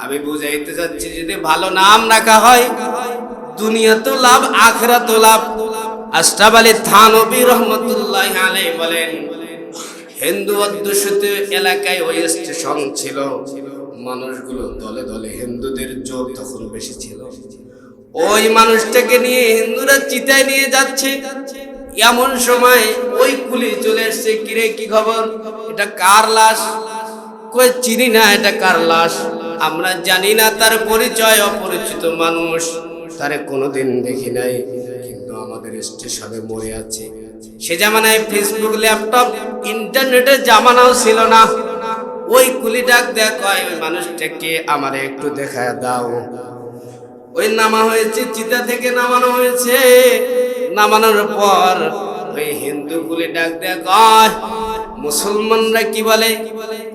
আমি বুঝাইতে চাচ্ছি, যদি ভালো নাম রাখা হয়, দুনিয়া তো লাভ, আখিরাত তো লাভ। আশরাফ আলী থানভী রহমতুল্লাহ আলাইহি বলেন, হিন্দু অধ্যুষিত এলাকায় ওই স্টেশন ছিল, মানুষগুলো দলে দলে, হিন্দুদের জোর তখন বেশি ছিল। ওই মানুষটাকে নিয়ে হিন্দুরা চিতায় নিয়ে যাচ্ছে। এমন সময় ওই কুলি চলে এসছে, কিরে কি খবর, এটা কার লাশ? কই চিনি না, এটা কার লাশ? আমরা জানি না তার পরিচয়, অপরিচিত মানুষ, তারে কোনোদিন দেখি নাই, কিন্তু আমাদের স্টেশনে মরে আছে। সে জামানায় ফেসবুক, ল্যাপটপ, ইন্টারনেটের জামানাও ছিল না। ওই কুলি ডাক দেয়া কয়, ওই মানুষটাকে আমারে একটু দেখায় দাও। ওই নামা হয়েছে, চিতা থেকে নামানো হয়েছে। নামানোর পর ওই হিন্দু কুলি ডাক দেয়া কয়, মুসলমানরা কি বলে?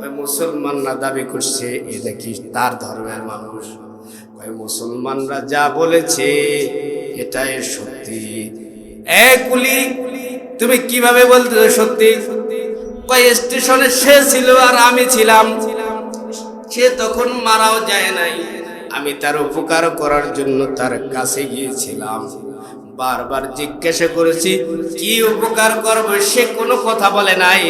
ওই মুসলমানরা দাবি করছে এটা কি তার ধর্মের মানুষ। ওই মুসলমানরা যা বলেছে এটাই সত্যি। এ কুলি, তুমি কিভাবে বলতে সত্যি? কয় স্টেশনে সে ছিল আর আমি ছিলাম, সে তখন মারাও যায় নাই, আমি তার উপকার করার জন্য তার কাছে গিয়েছিলাম। বারবার জিজ্ঞাসা করেছি কি উপকার করব, সে কোনো কথা বলে নাই।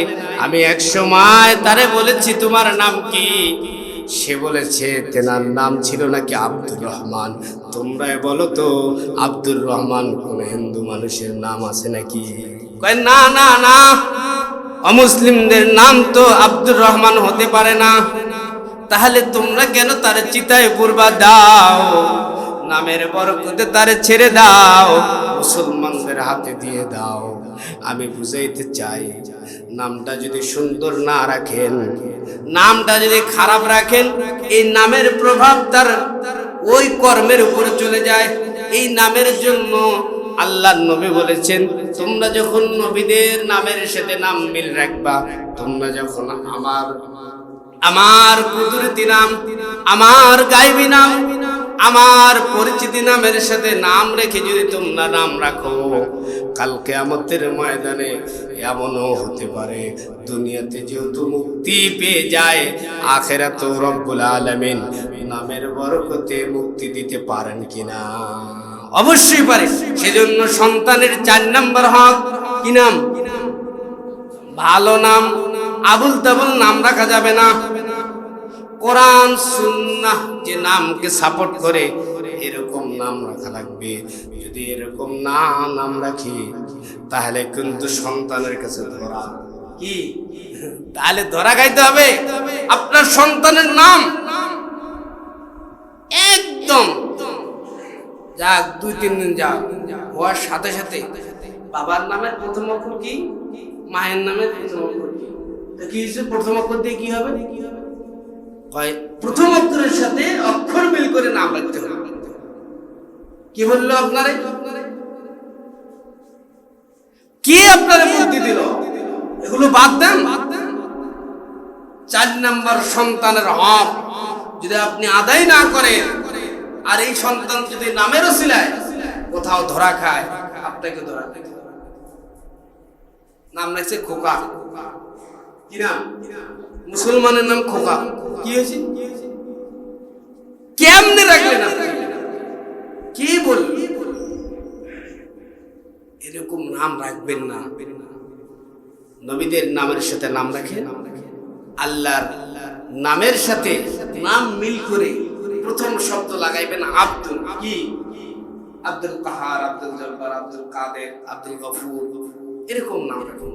আমি এক সময় তারে বলেছি তোমার নাম কি? সে বলেছে তেনার নাম ছিল নাকি আব্দুর রহমান। তোমরাই বলো তো, আব্দুর রহমান কোন হিন্দু মানুষের নাম আছে নাকি? কয় না না না, অমুসলিমদের নাম তো আব্দুর রহমান হতে পারে না। তাহলে তোমরা কেন তার চিতায় পুরবা? দাও, নামের বরকতে তারে ছেড়ে দাও, মুসলমানদের হাতে দিয়ে দাও। আমি বুঝাইতে চাই, নামটা যদি সুন্দর না রাখেন, নামটা যদি খারাপ রাখেন, এই নামের প্রভাব তার ওই কর্মের উপরে চলে যায়। এই নামের জন্য আল্লাহর নবী বলেছেন, তোমরা যখন নবীদের নামের সাথে নাম মিল রাখবা, তোমরা যখন আমার কুদরতি নাম, আমার গায়বী নাম, আমার পরিচিতি নামের সাথে নাম রেখে যদি তোমরা নাম রাখো, কাল কিয়ামতের ময়দানে এমনও হতে পারে দুনিয়াতে যেহেতু মুক্তি পেয়ে যায়, আখিরাতে রব্বুল আলামিন নামের বরকতে মুক্তি দিতে পারেন কিনা? অবশ্যই পারে। সেজন্য সন্তানের 4 নম্বর হক কি নাম? ভালো নাম। আবুল তাবুল নাম রাখা যাবে না। কোরআন সুন্নাহ যে নামকে সাপোর্ট করে এরকম নাম রাখা লাগবে। যদি এরকম নাম রাখি তাহলে কিন্তু সন্তানের কাছে ধরা কি, তাহলে ধরা খাইতে হবে। আপনার সন্তানের নাম একদম যাক 2-3 দিন যাক হওয়ার সাথে সাথে বাবার নামের প্রথম অক্ষর কি, মায়ের নামের প্রথম অক্ষর কি, কি হচ্ছে? প্রথম অক্ষর দিয়ে কি হবে? প্রথম অক্ষরের সাথে অক্ষর মিল করে নাম রাখতে হবে। কি বললো আপনারে? কে আপনারে বুদ্ধি দিল? এগুলো বাদ দেন। 4 নম্বর সন্তানের হক যদি আপনি আদায় না করেন, আর এই সন্তান যদি নামের ওসিলায় কোথাও ধরা খায়, আপনাকে ধরা খায়। নাম রাখছে খোকা। কি নাম? মুসলমানের নাম খোকা। কি হয়েছে? কেমনে রাখলেন আপনি? কে বলল? এরকম নাম রাখবেন না। নবীদের নামের সাথে নাম রাখেন, আল্লাহর নামের সাথে নাম মিল করে প্রথম শব্দ লাগাইবেন আব্দুল। কি? আব্দুল কাহার, আব্দুল জব্বার, আব্দুল কাদের, আব্দুল গফুর, এরকম নাম রাখুন।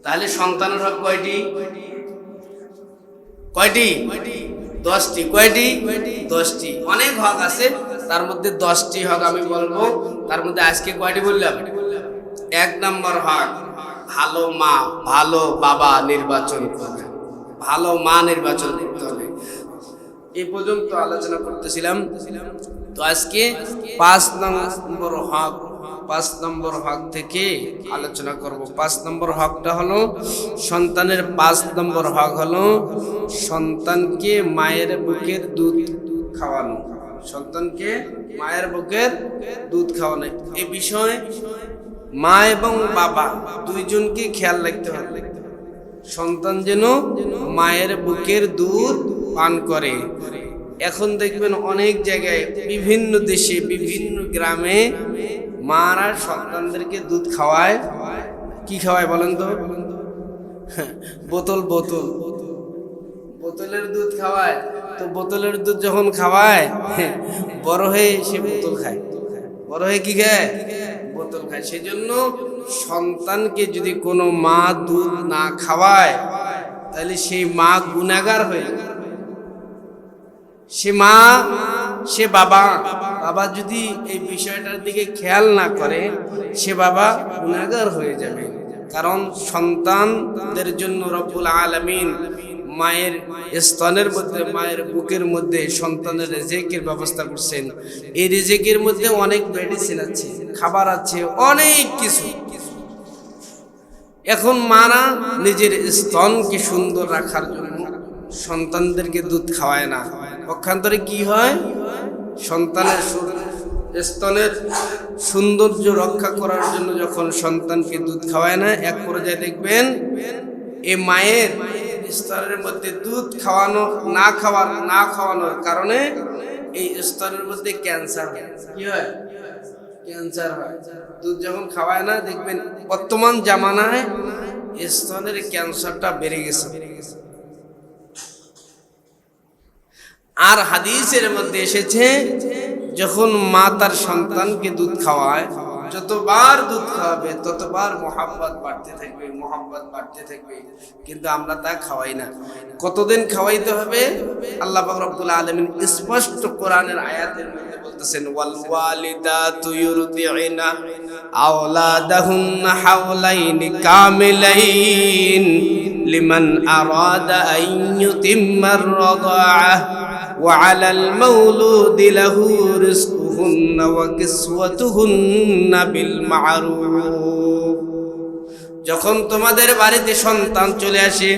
তাহলে সন্তানের হক কয়টি? 10টি। কয়টি? 10টি। অনেক হক আছে, তার মধ্যে 10টি হক আমি বলবো। তার মধ্যে আজকে কয়টি বললাম? 1 নম্বর হক, ভালো মা, ভালো বাবা নির্বাচন করবে। ভালো মা নির্বাচন করতে হবে। এই পর্যন্ত আলোচনা করতেছিলাম। তো আজকে 5 নম্বর হক থেকে আলোচনা করব। 5 নম্বর হকটা হলো সন্তানের 5 নম্বর হক হলো সন্তানকে মায়ের বুকের দুধ খাওয়ানো। সন্তানকে মায়ের বুকের দুধ খাওয়ানো। এই বিষয়ে মা এবং বাবা দুইজনকে খেয়াল রাখতে হবে। সন্তান যেন মায়ের বুকের দুধ পান করে। এখন দেখবেন অনেক জায়গায়, বিভিন্ন দেশে, বিভিন্ন গ্রামে মারা সন্তানদেরকে দুধ খাওয়ায়। কি খাওয়ায় বলেন তো? বোতলের দুধ খাওয়ায়। তো বোতলের দুধ যখন খাওয়ায়, বড় হয়ে সে বোতল খায়। বড় হয়ে কি খায়? বোতল খায়। সেজন্য সন্তানকে যদি কোনো মা দুধ না খাওয়ায়, তাহলে সেই মা গুনাহগার হয়ে, সে বাবা যদি এই বিষয়টার দিকে খেয়াল না করে, সে বাবা গুনাহগার হয়ে যাবে। কারণ সন্তানদের জন্য রব্বুল আলামিন মায়ের স্তনের মধ্যে, মায়ের বুকের মধ্যে সন্তানের রিজিকের ব্যবস্থা করছেন। এই রিজিকের মধ্যে অনেক মেডিসিন আছে, খাবার আছে, অনেক কিছু। এখন মারা নিজের স্তনকে সুন্দর রাখার জন্য সন্তানদেরকে দুধ খাওয়ায় না। পক্ষান্তরে কি হয়? সন্তানের স্তনের সৌন্দর্য রক্ষা করার জন্য যখন সন্তানকে দুধ খাওয়ায় না, এক পর্যায়ে দেখবেন এই মায়ের স্তনের মধ্যে দুধ না খাওয়ানোর কারণে এই স্তনের মধ্যে ক্যান্সার হয়। কি হয়? ক্যান্সার হয়। দুধ যখন খাওয়ায় না, দেখবেন বর্তমান জামানায় স্তনের ক্যান্সারটা বেড়ে গেছে। আর হাদিসের মধ্যে এসেছে, যখন মা তার সন্তানকে দুধ খাওয়ায়, যতবার দুধ খাওয়াবে ততবার মোহাব্বত বাড়তে থাকবে। কিন্তু আমরা তা খাওয়াই না। কতদিন খাওয়াইতে হবে? আল্লাহ পাক রব্বুল আলামিন স্পষ্ট কোরআনের আয়াতের মধ্যে বলতেছেন, ওয়াল ওয়ালিদাতু ইউরদিউনা আওলাদাহুন্না হাওলাইনি কামিলাইন লিমান আরাদা আন ইউতিম্মার রাদাআহ ওয়া আলাল মাউলুদি লাহু রিজকুহু রিজকুহুন্না ওয়া কিসওয়াতুহুন্না বিল মা'রুফ। যখন তোমাদের বাড়িতে সন্তান চলে আসে,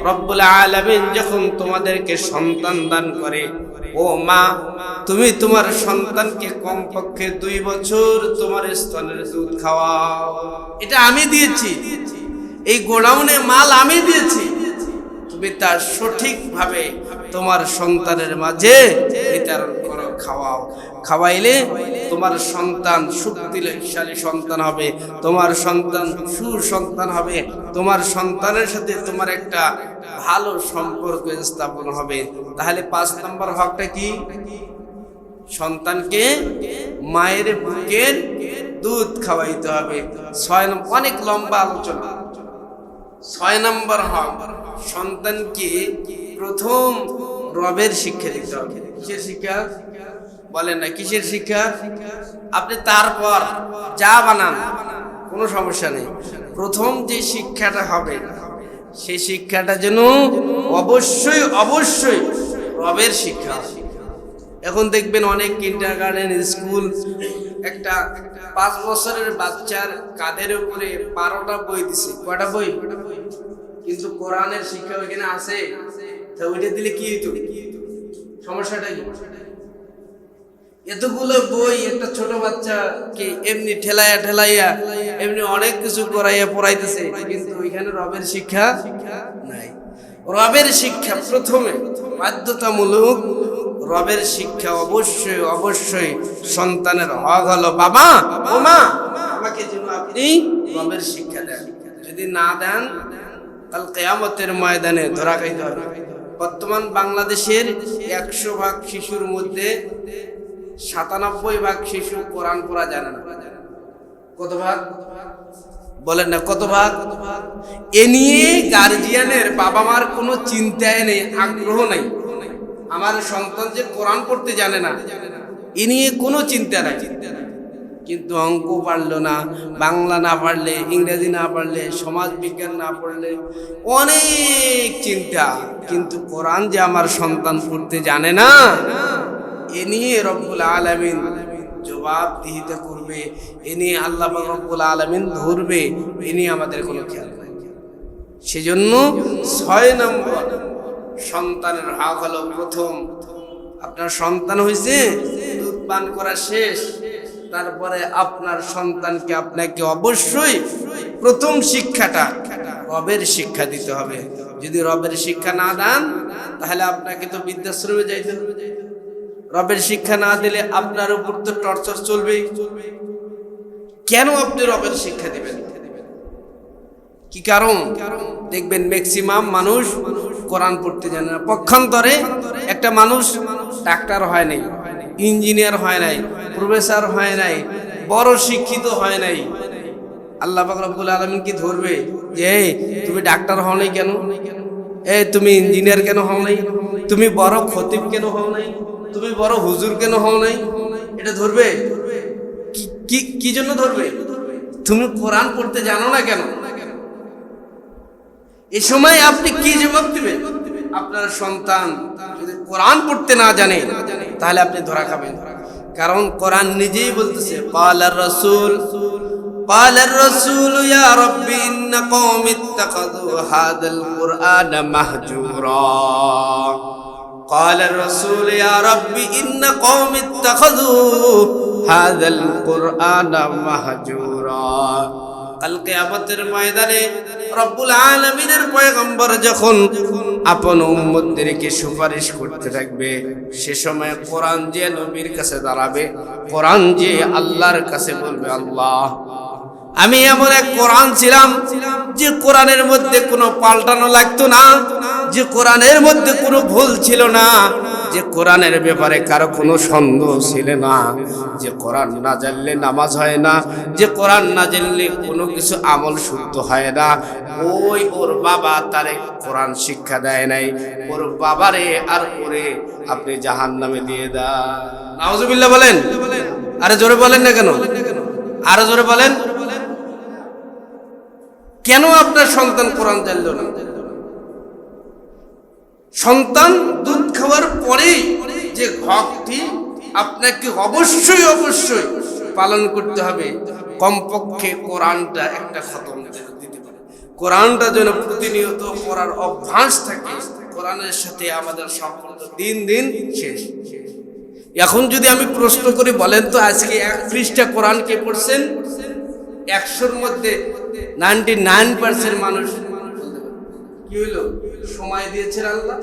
রব্বুল আলামিন যখন তোমাদেরকে সন্তান দান করে, ও মা, তুমি তোমার সন্তানকে কমপক্ষে 2 বছর তোমার স্তনের দুধ খাওয়াও। এটা আমি দিয়েছি, এই গোডাউনে মাল আমি দিয়েছি, তুমি তার সঠিকভাবে তোমার সন্তানের মাঝে বিতরণ করো, খাওয়াও। খাওয়াইলে তোমার সন্তান শক্তিশালী সন্তান হবে, তোমার সন্তান সুসন্তান হবে, তোমার সন্তানের সাথে তোমার একটা ভালো সম্পর্ক স্থাপন হবে। তাহলে 5 নম্বর হকটা কি? সন্তানকে মায়ের বুকের দুধ খাওয়াইতে হবে। 6 নম্বর, অনেক লম্বা আলোচনা। 6 নম্বর হক, সন্তানকে প্রথম রবের শিক্ষা দিতে হবে। কিসের শিক্ষা বলেন না? কিসের শিক্ষা? আপনি তারপর যা বানান, কোনো সমস্যা নেই, প্রথম যে শিক্ষাটা হবে সেই শিক্ষাটা যেন অবশ্যই অবশ্যই রবের শিক্ষা। এখন দেখবেন অনেক কিন্ডারগার্টেন স্কুল, একটা 5 বছরের বাচ্চার কাঁধের উপরে 12টা বই দিছে। কয়টা বই? কিন্তু কোরআনের শিক্ষা ওইখানে আছে, তা ওইটা দিলে কি হইতো? সমস্যাটা কি? এতগুলো বই একটা ছোট বাচ্চাকে এমনি ঠেলাইয়া এমনি অনেক কিছু করাইয়া পড়াইতেছে, কিন্তু ওইখানে রবের শিক্ষা নাই। রবের শিক্ষা প্রথমে বাধ্যতামূলক। রবের শিক্ষা অবশ্যই অবশ্যই সন্তানের হক হলো, বাবা ও মা, আমাকে যেন আপনি রবের শিক্ষা দেন। যদি না দেন, কাল কিয়ামতের ময়দানে ধরা খাইতে হবে। বর্তমান বাংলাদেশের 100 ভাগ শিশুর মধ্যে 97 ভাগ শিশু কোরআন পড়া জানে না। কত ভাগ বলেন না? কত ভাগ? এ নিয়ে গার্জিয়ানের, বাবা মার কোনো চিন্তায় নেই, আগ্রহ নেই। আমার সন্তান যে কোরআন পড়তে জানে না, এ নিয়ে কোনো চিন্তা নাই। কিন্তু অঙ্ক পারলো না, বাংলা না পারলে, ইংরেজি না পারলে, সমাজ বিজ্ঞান না পড়লে অনেক চিন্তা। কিন্তু কোরআন যে আমার সন্তান পড়তে জানে না, এ নিয়ে রব্বুল আলামিন জবাবদিহিতা করবে, এ নিয়ে আল্লাহ পাক রব্বুল আলামিন ধরবে, এ নিয়ে আমাদের কোনো খেয়াল নাই। সেজন্য 6 নম্বর সন্তানের হক হলো, প্রথম আপনার সন্তান হয়েছে, দুধ পান করা শেষ, তারপরে আপনার সন্তানকে আপনাকে অবশ্যই প্রথম শিক্ষাটা রবের শিক্ষা দিতে হবে। যদি রবের শিক্ষা না দেন, তাহলে আপনাকে তো বৃদ্ধাশ্রমে যাইতে হবে। রবের শিক্ষা না দিলে আপনার উপর তো টর্চার চলবেই। কেন আপনি রবের শিক্ষা দিবেন? কি কারণ? দেখবেন ম্যাক্সিমাম মানুষ কোরআন পড়তে জানে না। পক্ষান্তরে একটা মানুষ ডাক্তার হয় নাই, ইঞ্জিনিয়ার হয় নাই, প্রফেসর হয় নাই, বড় শিক্ষিত হয় নাই, আল্লাহ পাক রব্বুল আলামিন কি ধরবে যে তুমি ডাক্তার হও নাই কেন, তুমি ইঞ্জিনিয়ার কেন হও নাই, তুমি বড় খতিব কেন হও নাই, তুমি বড় হুজুর কেন হও নাই? এটা ধরবে? কি জন্য ধরবে? তুমি কোরআন পড়তে জানো না কেন? এই সময় আপনি কি জবাব দিবেন? আপনার সন্তান যদি কোরআন পড়তে না জানে, তাহলে আপনি ধরা খাবেন। কারণ কোরআন নিজেই বলতেছে, ক্বালার রাসূল ইয়া রাব্বি ইন্না কওমি ইত্তাখাযু হাযাল কুরআনা মাহজুরা। ক্বালার রাসূল ইয়া রাব্বি ইন্না কওমি ইত্তাখাযু হাযাল কুরআনা মাহজুরা। কাল কিয়ামতের ময়দানে রব্বুল আলামিনের পয়গম্বর যখন আপন উম্মতদেরকে সুপারিশ করতে থাকবে, সে সময় কোরআন যে নবীর কাছে দাঁড়াবে, কোরআন যে আল্লাহর কাছে বলবে, আল্লাহ, আমি এমন এক কোরআন ছিলাম যে কোরআনের মধ্যে কোনো পাল্টানো লাগতো না, যে কোরআনের মধ্যে কোনো ভুল ছিল না, যে কোরআনের ব্যাপারে কারো কোনো সন্দেহ ছিল না, যে কোরআন না জানলে নামাজ হয় না, যে কোরআন না জানলে কোনো কিছু আমল শুদ্ধ হয় না। ওর বাবা তারে কোরআন শিক্ষা দেয় নাই, ওর বাবারে আর ওরে আপনি জাহান্নামে দিয়ে দেন। নাউজুবিল্লাহ বলেন। আরে জোরে বলেন না কেন? আরো জোরে বলেন। কেন আপনার সন্তান কোরআন জানল না? সন্তান দুধ খাওয়ার পরেই যে হকটি আপনাকে অবশ্যই অবশ্যই পালন করতে হবে, কমপক্ষে কোরআনটা একটা খতম দিতে পারে। কোরআনটা যেন প্রতিনিয়ত পড়ার অভ্যাস থাকে। কোরআনের সাথে আমাদের সম্পর্ক দিন দিন শেষ। এখন যদি আমি প্রশ্ন করি, বলেন তো আজকে 1 পৃষ্ঠা কোরআন কে পড়ছেন? 100-র মধ্যে 99% মানুষ কি হইল? সময় দিয়েছেন আল্লাহ,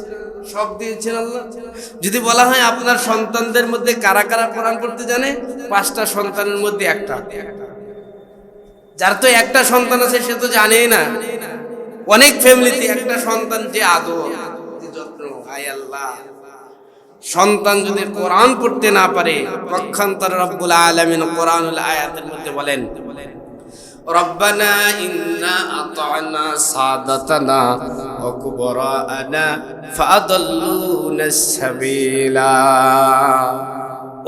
সব দিয়েছেন আল্লাহ। যদি বলা হয় আপনার সন্তানদের মধ্যে কারা কারা কোরআন পড়তে জানে, 5টা সন্তানের মধ্যে একটা। যার তো একটা সন্তান আছে সে তো জানেই না। অনেক ফ্যামিলিতে একটা সন্তান যে আদর, যে যত্ন, হায় আল্লাহ, সন্তান যদি কোরআন পড়তে না পারে, পক্ষান্তরে রব্বুল আলামিন কোরআনুল আয়াতের মধ্যে বলেন, রব্বানা ইন্না আতা'না সাদাতানা ওয়া কুবরা'ানা ফাআদাল্লুনাস সাবিলা।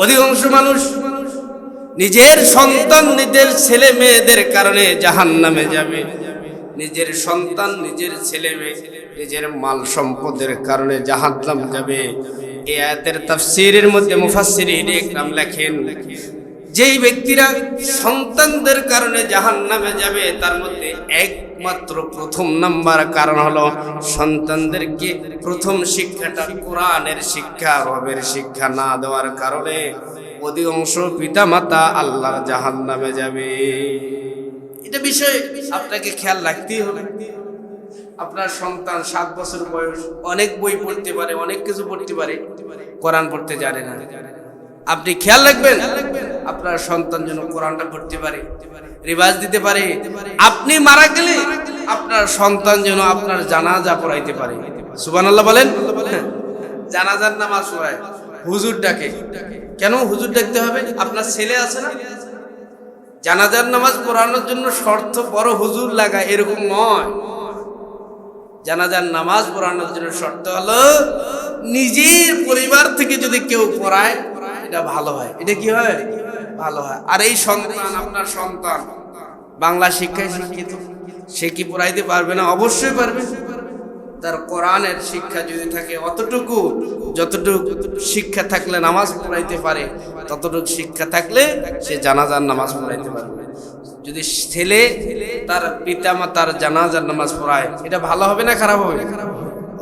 অধিকাংশ মানুষ নিজের সন্তান, নিজের ছেলে মেয়েদের কারণে জাহান্নামে যাবে। নিজের সন্তান, নিজের ছেলে মেয়ে, নিজের মাল সম্পদের কারণে জাহান্নামে যাবে। এই আয়াতের তাফসীরের মধ্যে মুফাসসিরিন ইকরাম লেখেন, যেই ব্যক্তিরা সন্তানদের কারণে জাহান্নামে যাবে তার মধ্যে একমাত্র প্রথম নাম্বার কারণ হলো সন্তানদেরকে প্রথম শিক্ষাটা কোরআনের শিক্ষা, রবের শিক্ষা না দেওয়ার কারণে অধিকাংশ পিতামাতা আল্লাহর জাহান্নামে যাবে। এটা বিষয় আপনাকে খেয়াল রাখতেই হবে। আপনার সন্তান 7 বছর বয়স, অনেক বই পড়তে পারে, অনেক কিছু পড়তে পারে, কোরআন পড়তে জানে না। আপনি খেয়াল রাখবেন আপনার সন্তান যেন কোরআনটা পড়তে পারে, রিভাইজ দিতে পারে। আপনি মারা গেলে আপনার সন্তান যেন আপনার জানাজা পড়াইতে পারে। সুবহানাল্লাহ বলেন। জানাজার নামাজ পড়ায়, হুজুর ডাকে। কেন হুজুর ডাকতে হবে? আপনার ছেলে আছে না? জানাজার নামাজ পড়ানোর জন্য শর্ত বড় হুজুর লাগায় এরকম নয়। জানাজার নামাজ পড়ানোর জন্য শর্ত হলো নিজের পরিবার থেকে যদি কেউ পড়ায় এটা ভালো হয়। এটা কি হয়? ভালো হয়। আর এই সন্তান, আপনার সন্তান বাংলা শিক্ষায় শিক্ষিত, সে কি পড়াইতে পারবে না? অবশ্যই পারবে। তার কোরআনের শিক্ষা যদি থাকে অতটুকু, যতটুকু শিক্ষা থাকলে নামাজ পড়াইতে পারে, ততটুকু শিক্ষা থাকলে সে জানাজার নামাজ পড়াইতে পারবে। যদি ছেলে তার পিতামাতার জানাজার নামাজ পড়ায়, এটা ভালো হবে না খারাপ হবে?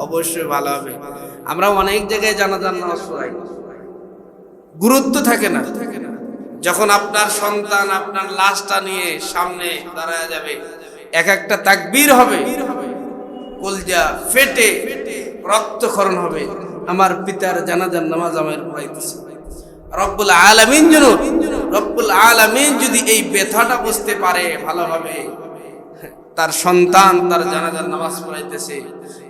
অবশ্যই ভালো হবে। আমরা অনেক জায়গায় জানাজার নামাজ পড়াই, গুরুত্ব থাকে না। যখন আপনার সন্তান আপনার লাশটা নিয়ে সামনে দাঁড়ায় যাবে, এক একটা তাকবীর হবে, কলজা ফেটে রক্তক্ষরণ হবে, আমার পিতার জানাজার নামাজ আমার পড়াইতেছে। রব্বুল আলামিন যদি এই ব্যথাটা বুঝতে পারে ভালোভাবে, তার সন্তান তার জানাজার নামাজ পড়াইতেছে,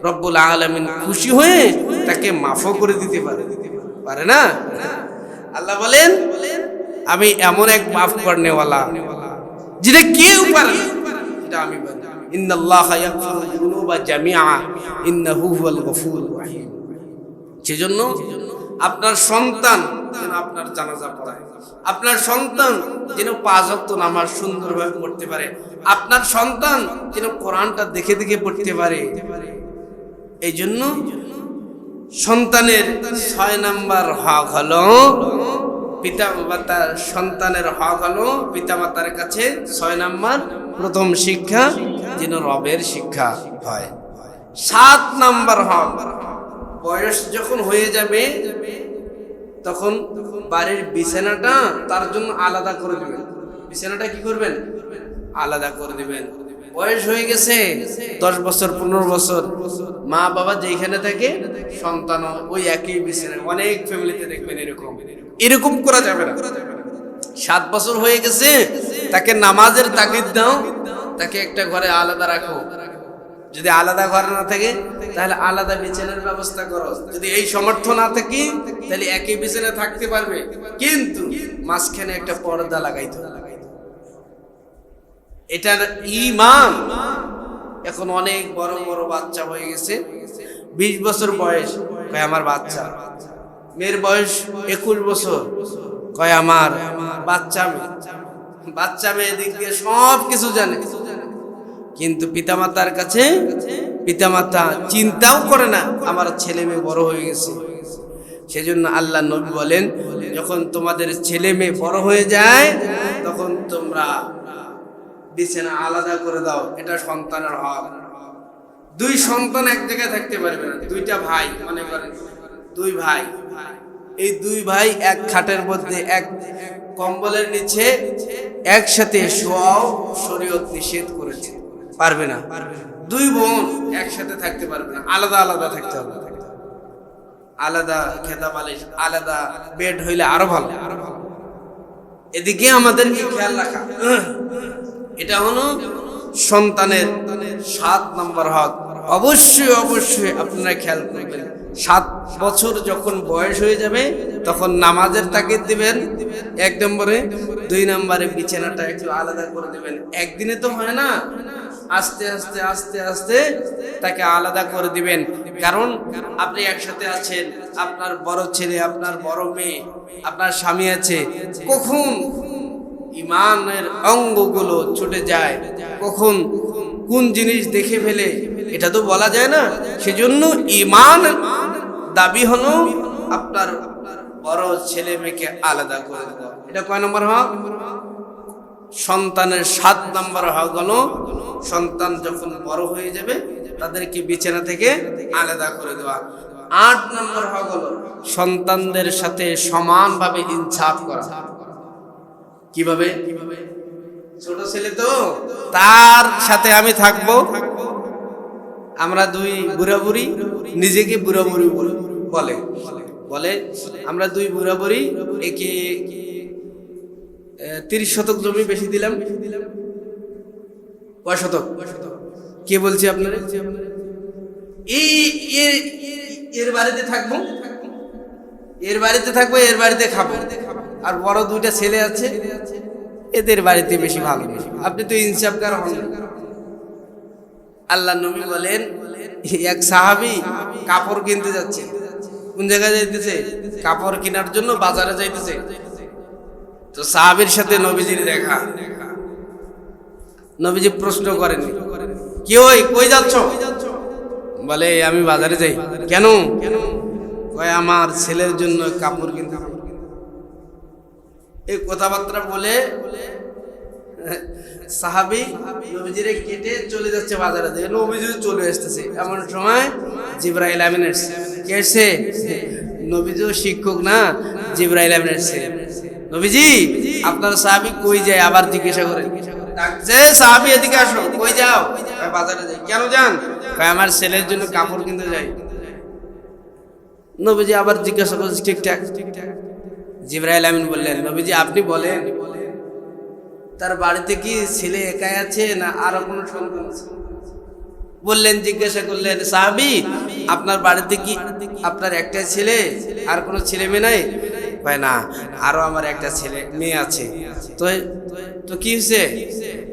রব্বুল আলামিন খুশি হয়ে তাকে মাফও করে দিতে পারে না? আল্লাহ বলেন, আমি এমন এক মাফ করনেওয়ালা যেটা কেউ পারে না, এটা আমি পারি। ইন্নাল্লাহা ইয়াগফিরুয যুনুবা জামিআ ইন্নাহু হুয়াল গফুরুর রহিম। সেজন্য আপনার সন্তান যেন আপনার জানাজা পড়ায়, আপনার সন্তান যেন 5 ওয়াক্ত নামাজ সুন্দরভাবে পড়তে পারে, আপনার সন্তান যেন কোরআনটা দেখে দেখে পড়তে পারে। এই জন্য সন্তানের 6 নাম্বার হক হলো পিতামাতার, সন্তানের হক হলো পিতামাতার কাছে 6 নাম্বার প্রথম শিক্ষা যেন রবের শিক্ষা হয়। 7 নাম্বার হক, বয়স যখন হয়ে যাবে তখন বাড়ির বিছানাটা তার জন্য আলাদা করে দিবেন। বিছানাটা কি করবেন? আলাদা করে দিবেন। বয়স হয়ে গেছে 10 বছর 15 বছর, মা বাবা যেখানে থাকে সন্তান ওই একই বিছানায়। অনেক ফ্যামিলিতে দেখবেন এরকম করা যাবে না। 7 বছর হয়ে গেছে, তাকে নামাজের তাগিদ দাও, তাকে একটা ঘরে আলাদা রাখো। যদি আলাদা ঘর না থাকে তাহলে আলাদা বিছানার ব্যবস্থা করো। যদি এই সামর্থ্য না থাকে তাহলে একই বিছানায় থাকতে পারবে, কিন্তু মাঝখানে একটা পর্দা লাগাইতে হবে। এটার ঈমান। এখন অনেক বড় বড় বাচ্চা হয়ে গেছে, 20 বছর বয়স, কয় আমার বাচ্চা। মেয়ের বয়স 21 বছর, কয় আমার বাচ্চা মেয়ে। বাচ্চা মেয়ে দিক দিয়ে সব কিছু জানে, কিন্তু পিতামাতার কাছে পিতামাতা চিন্তাও করে না আমার ছেলে মেয়ে বড় হয়ে গেছে। সেজন্য আল্লাহ নবী বলেন, যখন তোমাদের ছেলে মেয়ে বড় হয়ে যায় তখন তোমরা বিছানা আলাদা করে দাও, এটা সন্তানের হক। দুই সন্তান এক জায়গায় থাকতে পারবে না, দুইটা ভাই, মনে করেন দুই ভাই, এই দুই ভাই এক খাটের মধ্যে এক কম্বলের নিচে একসাথে শোয়াও শরীয়ত নিষেধ করেছে, পারবে না। দুই বোন একসাথে থাকতে পারবে না, আলাদা আলাদা থাকতে হবে, আলাদা খেতা বালিশ, আলাদা বেড হইলে আরো ভালো। এদিকে আমাদের কি খেয়াল রাখা, এটা হলো সন্তানের 7 নম্বর হক। অবশ্যই অবশ্যই আপনারা খেয়াল করবেন, 7 বছর যখন বয়স হয়ে যাবে তখন নামাজের তাগিদ দিবেন 1 নম্বরে, 2 নম্বরে বিছানাটা একটু আলাদা করে দিবেন। একদিনে তো হয় না, আস্তে আস্তে আস্তে আস্তে তাকে আলাদা করে দিবেন। কারণ আপনি একসাথে আছেন, আপনার বড় ছেলে, আপনার বড় মেয়ে, আপনার স্বামী আছে, কখন ইমানের অঙ্গগুলো ছুটে যায়, কখন কোন জিনিস দেখে ফেলে এটা তো বলা যায় না। সেজন্য ইমান দাবি হলো আপনার বড় ছেলে মেয়েকে আলাদা করে দেওয়া। এটা কয় নম্বর হক? সন্তানের 7 নম্বর হক হলো সন্তান যখন বড় হয়ে যাবে তাদেরকে বিছানা থেকে আলাদা করে দেওয়া। 8 নম্বর হক হলো সন্তানদের সাথে সমানভাবে ইনসাফ করা। কিভাবে? ছোট ছেলে তো, তার সাথে আমি থাকবো, আমরা দুই বুড়া বুড়ি, নিজেকে বুড়া বুড়ি বলে বলে আমরা দুই বুড়া বুড়ি, একে 30 শতক জমি বেশি দিলাম। কয় শতক? কে বলছি আপনারা? এর বাড়িতে থাকবো, এর বাড়িতে থাকবো, এর বাড়িতে খাবো, আর বড় 2টা ছেলে আছে, এদের বাড়িতে বেশি ভালো। আপনি তো ইনসাফকার হন। আল্লাহ নবী বলেন, এক সাহাবী কাপড় কিনতে যাচ্ছে। কোন জায়গায় যাইতেছে? কাপড় কেনার জন্য বাজারে যাইতেছে। তো সাহাবীর সাথে নবীজির দেখা। নবীজি প্রশ্ন করেন, কি ওই কই যাচ্ছ? বলে আমি বাজারে যাই। কেন? কয় আমার ছেলের জন্য কাপড় কিনতে। এই কথাবার্তা বলে সাহাবী নবীজিরে কেটে চলে যাচ্ছে বাজারে। নবীজি চলে আসতেছে, এমন সময় জিবরাইল আমিন আসছে। কে আসছে? নবীজি শিক্ষক না, জিবরাইল আমিন আসছে। নবীজি আপনার সাহাবী কই যায়? আবার জিজ্ঞাসা করে ডাকছে, সাহাবী এদিকে আসো। কই যাও? বাজারে যাই। কেন যান? আমার ছেলের জন্য কাপড় কিনতে যাই। নবীজি আবার জিজ্ঞাসা করছে, ঠিকঠাক? জিবরাইল আমিন বললেন, নবীজি আপনি বলেন, তার বাড়িতে কি ছেলে একাই আছে না আরো কোনো সন্তান আছে? বললেন, জিজ্ঞাসা করলেন, সাহাবী আপনার বাড়িতে কি আপনার একটা ছেলে, আর কোনো ছেলে মেয়ে নাই? ভাই না, আরো আমার একটা ছেলে মেয়ে আছে। তো কি হয়েছে?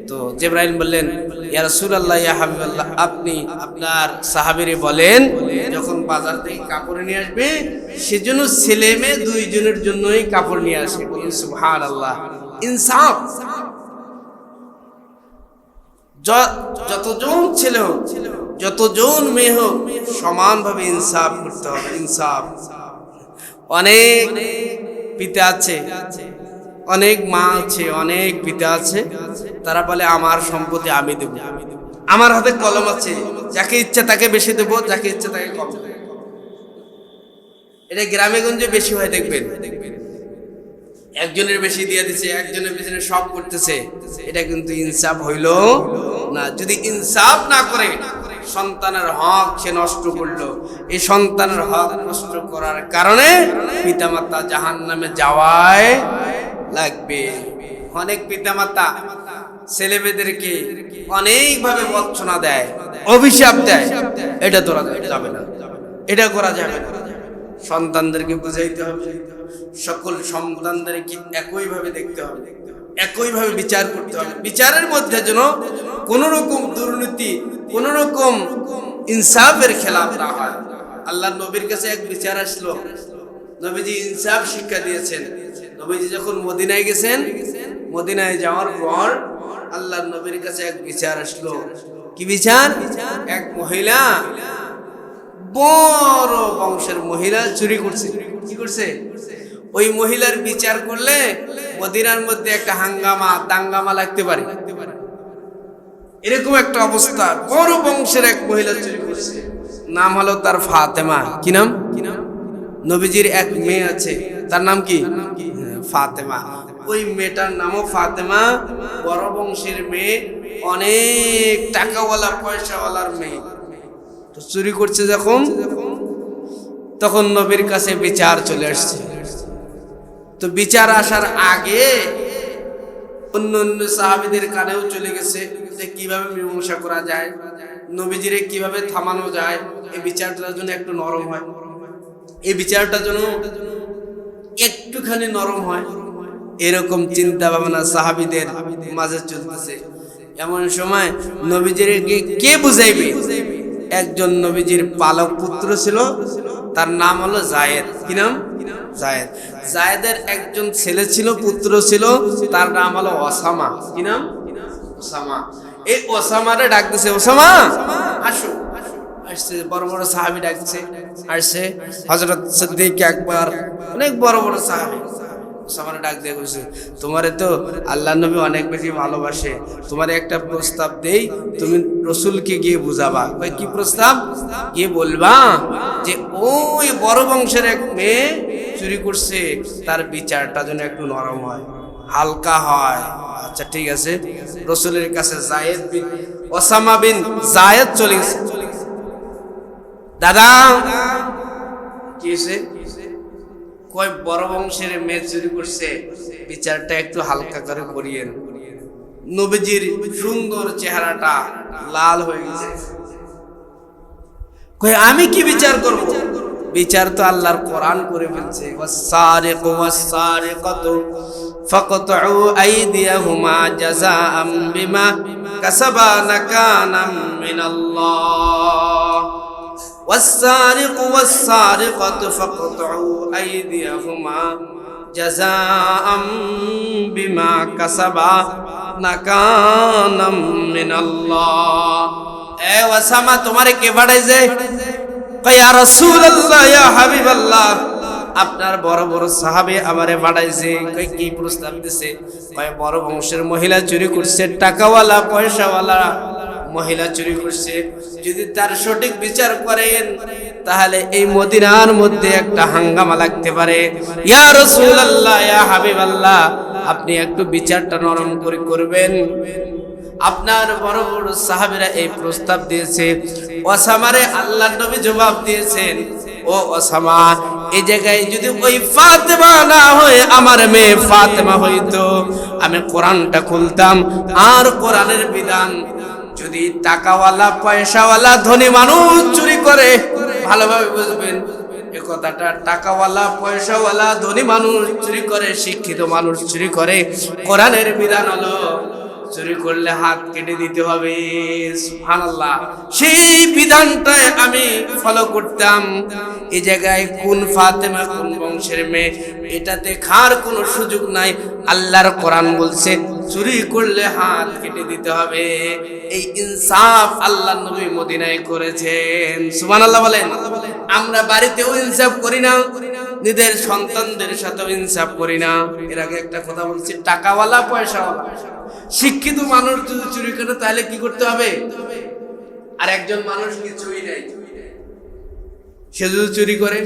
তো জিবরাইল বললেন, ইয়া রাসূলুল্লাহ, ইয়া হাবিবাল্লাহ, আপনি আপনার সাহাবীরে বলেন যখন বাজার থেকে কাপড় নিয়ে আসবে সেজন্য ছেলে মেয়ে 2 জনের জন্যই কাপড় নিয়ে আসে। বলুন সুবহানাল্লাহ। ইনসাফ, যতজন ছেলে হোক, যতজন মেয়ে হোক, সমানভাবে ইনসাফ করতে হবে। ইনসাফ। অনেক পিতা আছে, অনেক মা আছে, অনেক পিতা আছে, তারা বলে আমার সম্পত্তি আমি দেব, আমার হাতে কলম আছে, যাকে ইচ্ছা তাকে বেশি দেবো, যাকে ইচ্ছা তাকে কম দেবো। এটা গ্রামে গঞ্জে বেশি হয়, দেখবেন একজনের বেশি দিয়ে দিচ্ছে, একজনের পেছনে সব করতেছে। এটা কিন্তু ইনসাফ হইল না। যদি ইনসাফ না করে সন্তানের হক সে নষ্ট করলো, এই সন্তানের হক নষ্ট করার কারণে পিতামাতা জাহান্নামে যাওয়ায় লাগবে। অনেক পিতামাতা ছেলে মেয়েদেরকে অনেকভাবে বর্ষনা দেয়, অভিশাপ দেয়। এটা তোরা যাবে না, এটা করা যাবে না। সন্তানদেরকে বুঝাইতে হবে, সকল সন্তানদেরকে একইভাবে দেখতে হবে, একইভাবে বিচার করতে হবে। বিচারের মধ্যে যেন কোন রকম দুর্নীতি, কোন রকম ইনসাফের খেলাফ না হয়। আল্লাহ নবীর কাছে এক বিচার আসলো, নবীজি ইনসাফ শিক্ষা দিয়েছেন। নবীজি যখন মদিনায় গেছেন, মদিনায় যাওয়ার পর আল্লাহ নবীর কাছে এক বিচার আসলো। কি বিচার? এক মহিলা, বড় বংশের মহিলা চুরি করছে। কি করছে? ওই মহিলার বিচার করলে মদিনার মধ্যে একটা হাঙ্গামা দাঙ্গামা লাগতে পারে, এরকম একটা অবস্থা। বড় বংশের এক মহিলা চুরি করছে, নাম হলো তার ফাতেমা। কি নাম? নবীজির এক মেয়ে আছে, তার নাম কি? ফাতেমা। ওই মেয়েটার নামও ফাতেমা, বড় বংশের মেয়ে, অনেক টাকাওয়ালা পয়সাওয়ালার মেয়ে। তো চুরি করছে যখন, তখন নবীর কাছে বিচার চলে আসছে। তো বিচার আসার আগে অন্য অন্য সাহাবীদের কানেও চলে গেছে যে কিভাবে মীমাংসা করা যায়, নবীজিরে কিভাবে থামানো যায়, এই বিচারটার জন্য একটু নরম হয়, এই বিচারটার জন্য একটুখানি নরম হয়, এরকম চিন্তা ভাবনা সাহাবীদের মাঝে চলতেছে। এমন সময় নবীজির কে বুঝাইবে? একজন নবীজির পালক পুত্র ছিল, তার নাম হলো জায়েদ। কি নাম? জায়েদ। জায়েদের একজন ছেলে ছিল, পুত্র ছিল, তার নাম হলো ওসামা। কি নাম? ওসামা। এই ওসামারে ডাকতেছে, ওসামা আসো। আসছে, বড় বড় সাহাবী ডাকছে, আসছে হযরত সিদ্দিক আকবর, অনেক বড় বড় সাহাবী। ওসামারে ডাক দিয়ে কইছে, তোমারে তো আল্লাহর নবী অনেক বেশি ভালোবাসে, তোমারে একটা প্রস্তাব দেই, তুমি রাসূলকে গিয়ে বুঝাবা। কই কি প্রস্তাব? গিয়ে বলবা যে ওই বড় বংশের এক মেয়ে চুরি করছে, তার বিচারটা যেন একটু নরম হয়, হালকা হয়। আচ্ছা ঠিক আছে। রাসূলের কাছে জায়েদ বিন ওসামা বিন জায়েদ চলে গেছে। দাদা কি হয়েছে? কয় বড় বংশের মেয়ে চুরি করছে, বিচারটা একটু হালকা করে করিয়েন। নবীজির সুন্দর চেহারাটা লাল হয়ে গেছে। কয় আমি কি বিচার করব? বিচার তো আল্লাহর কোরআন করে ফেলছে, ওয়াস-সারিকু ওয়াস-সারিকাতু ফাকতাউ আইদিয়াহুমা জাযাআম বিমা কাসাবা নাকানাম মিনাল্লাহ। والسارق والسارقة فاقطعوا أيديهما جزاء بما كسبا نكالا من الله। এ ওয়াসামা, তোমারে কে পাঠাইছে? কয় ইয়া রাসূলুল্লাহ, ইয়া হাবিবাল্লাহ, আপনার বড় বড় সাহাবী আমারে পাঠাইছে। কয় কি প্রস্তাব দিছে? কয় বড় বংশের মহিলা চুরি করছে, টাকাওয়ালা পয়সাওয়ালা মহিলা চুরি করছে, যদি তার সঠিক বিচার করেন তাহলে এই মদিনার মধ্যে একটা হাঙ্গামা লাগতে পারে। ইয়া রাসূলুল্লাহ, ইয়া হাবিবাল্লাহ, আপনি একটু বিচারটা নরম করে করবেন। আপনার বড় বড় সাহাবীরা এই প্রস্তাব দিয়েছে। ওসামারে আল্লাহর নবী জবাব দিয়েছেন, ও ওসামা, এই জায়গায় যদি ওই ফাতেমা না হয়ে আমার মেয়ে ফাতেমা হইতো, আমি কোরআনটা খুলতাম, আর কোরআনের বিধান যদি টাকাওয়ালা পয়সাওয়ালা ধনী মানুষ চুরি করে, ভালোভাবে বুঝবেন এই কথাটা, টাকাওয়ালা পয়সাওয়ালা ধনী মানুষ চুরি করে, শিক্ষিত মানুষ চুরি করে, কোরআনের বিধান হলো চুরি করলে হাত কেটে দিতে হবে। সুবহানাল্লাহ। সেই বিধানটাই আমি ফলো করতাম। এই জায়গায় কোন ফাতেমা কোন বংশের মেয়ে এটা দেখার কোনো সুযোগ নাই। আল্লাহর কোরআন বলছে চুরি করলে হাত কেটে দিতে হবে। এই ইনসাফ আল্লাহর নবী মদিনায় করেছেন। সুবহানাল্লাহ বলেন। আমরা বাড়িতেও ইনসাফ করি না, নিজের সন্তানদের সাথেও ইনসাফ করি না। এর আগে একটা কথা বলছি, টাকাওয়ালা পয়সাওয়ালা শিক্ষিত মানুষ যদি চুরি করে তাহলে কি করতে হবে? আর একজন মানুষ কিছুই নাই, সে যদি চুরি করে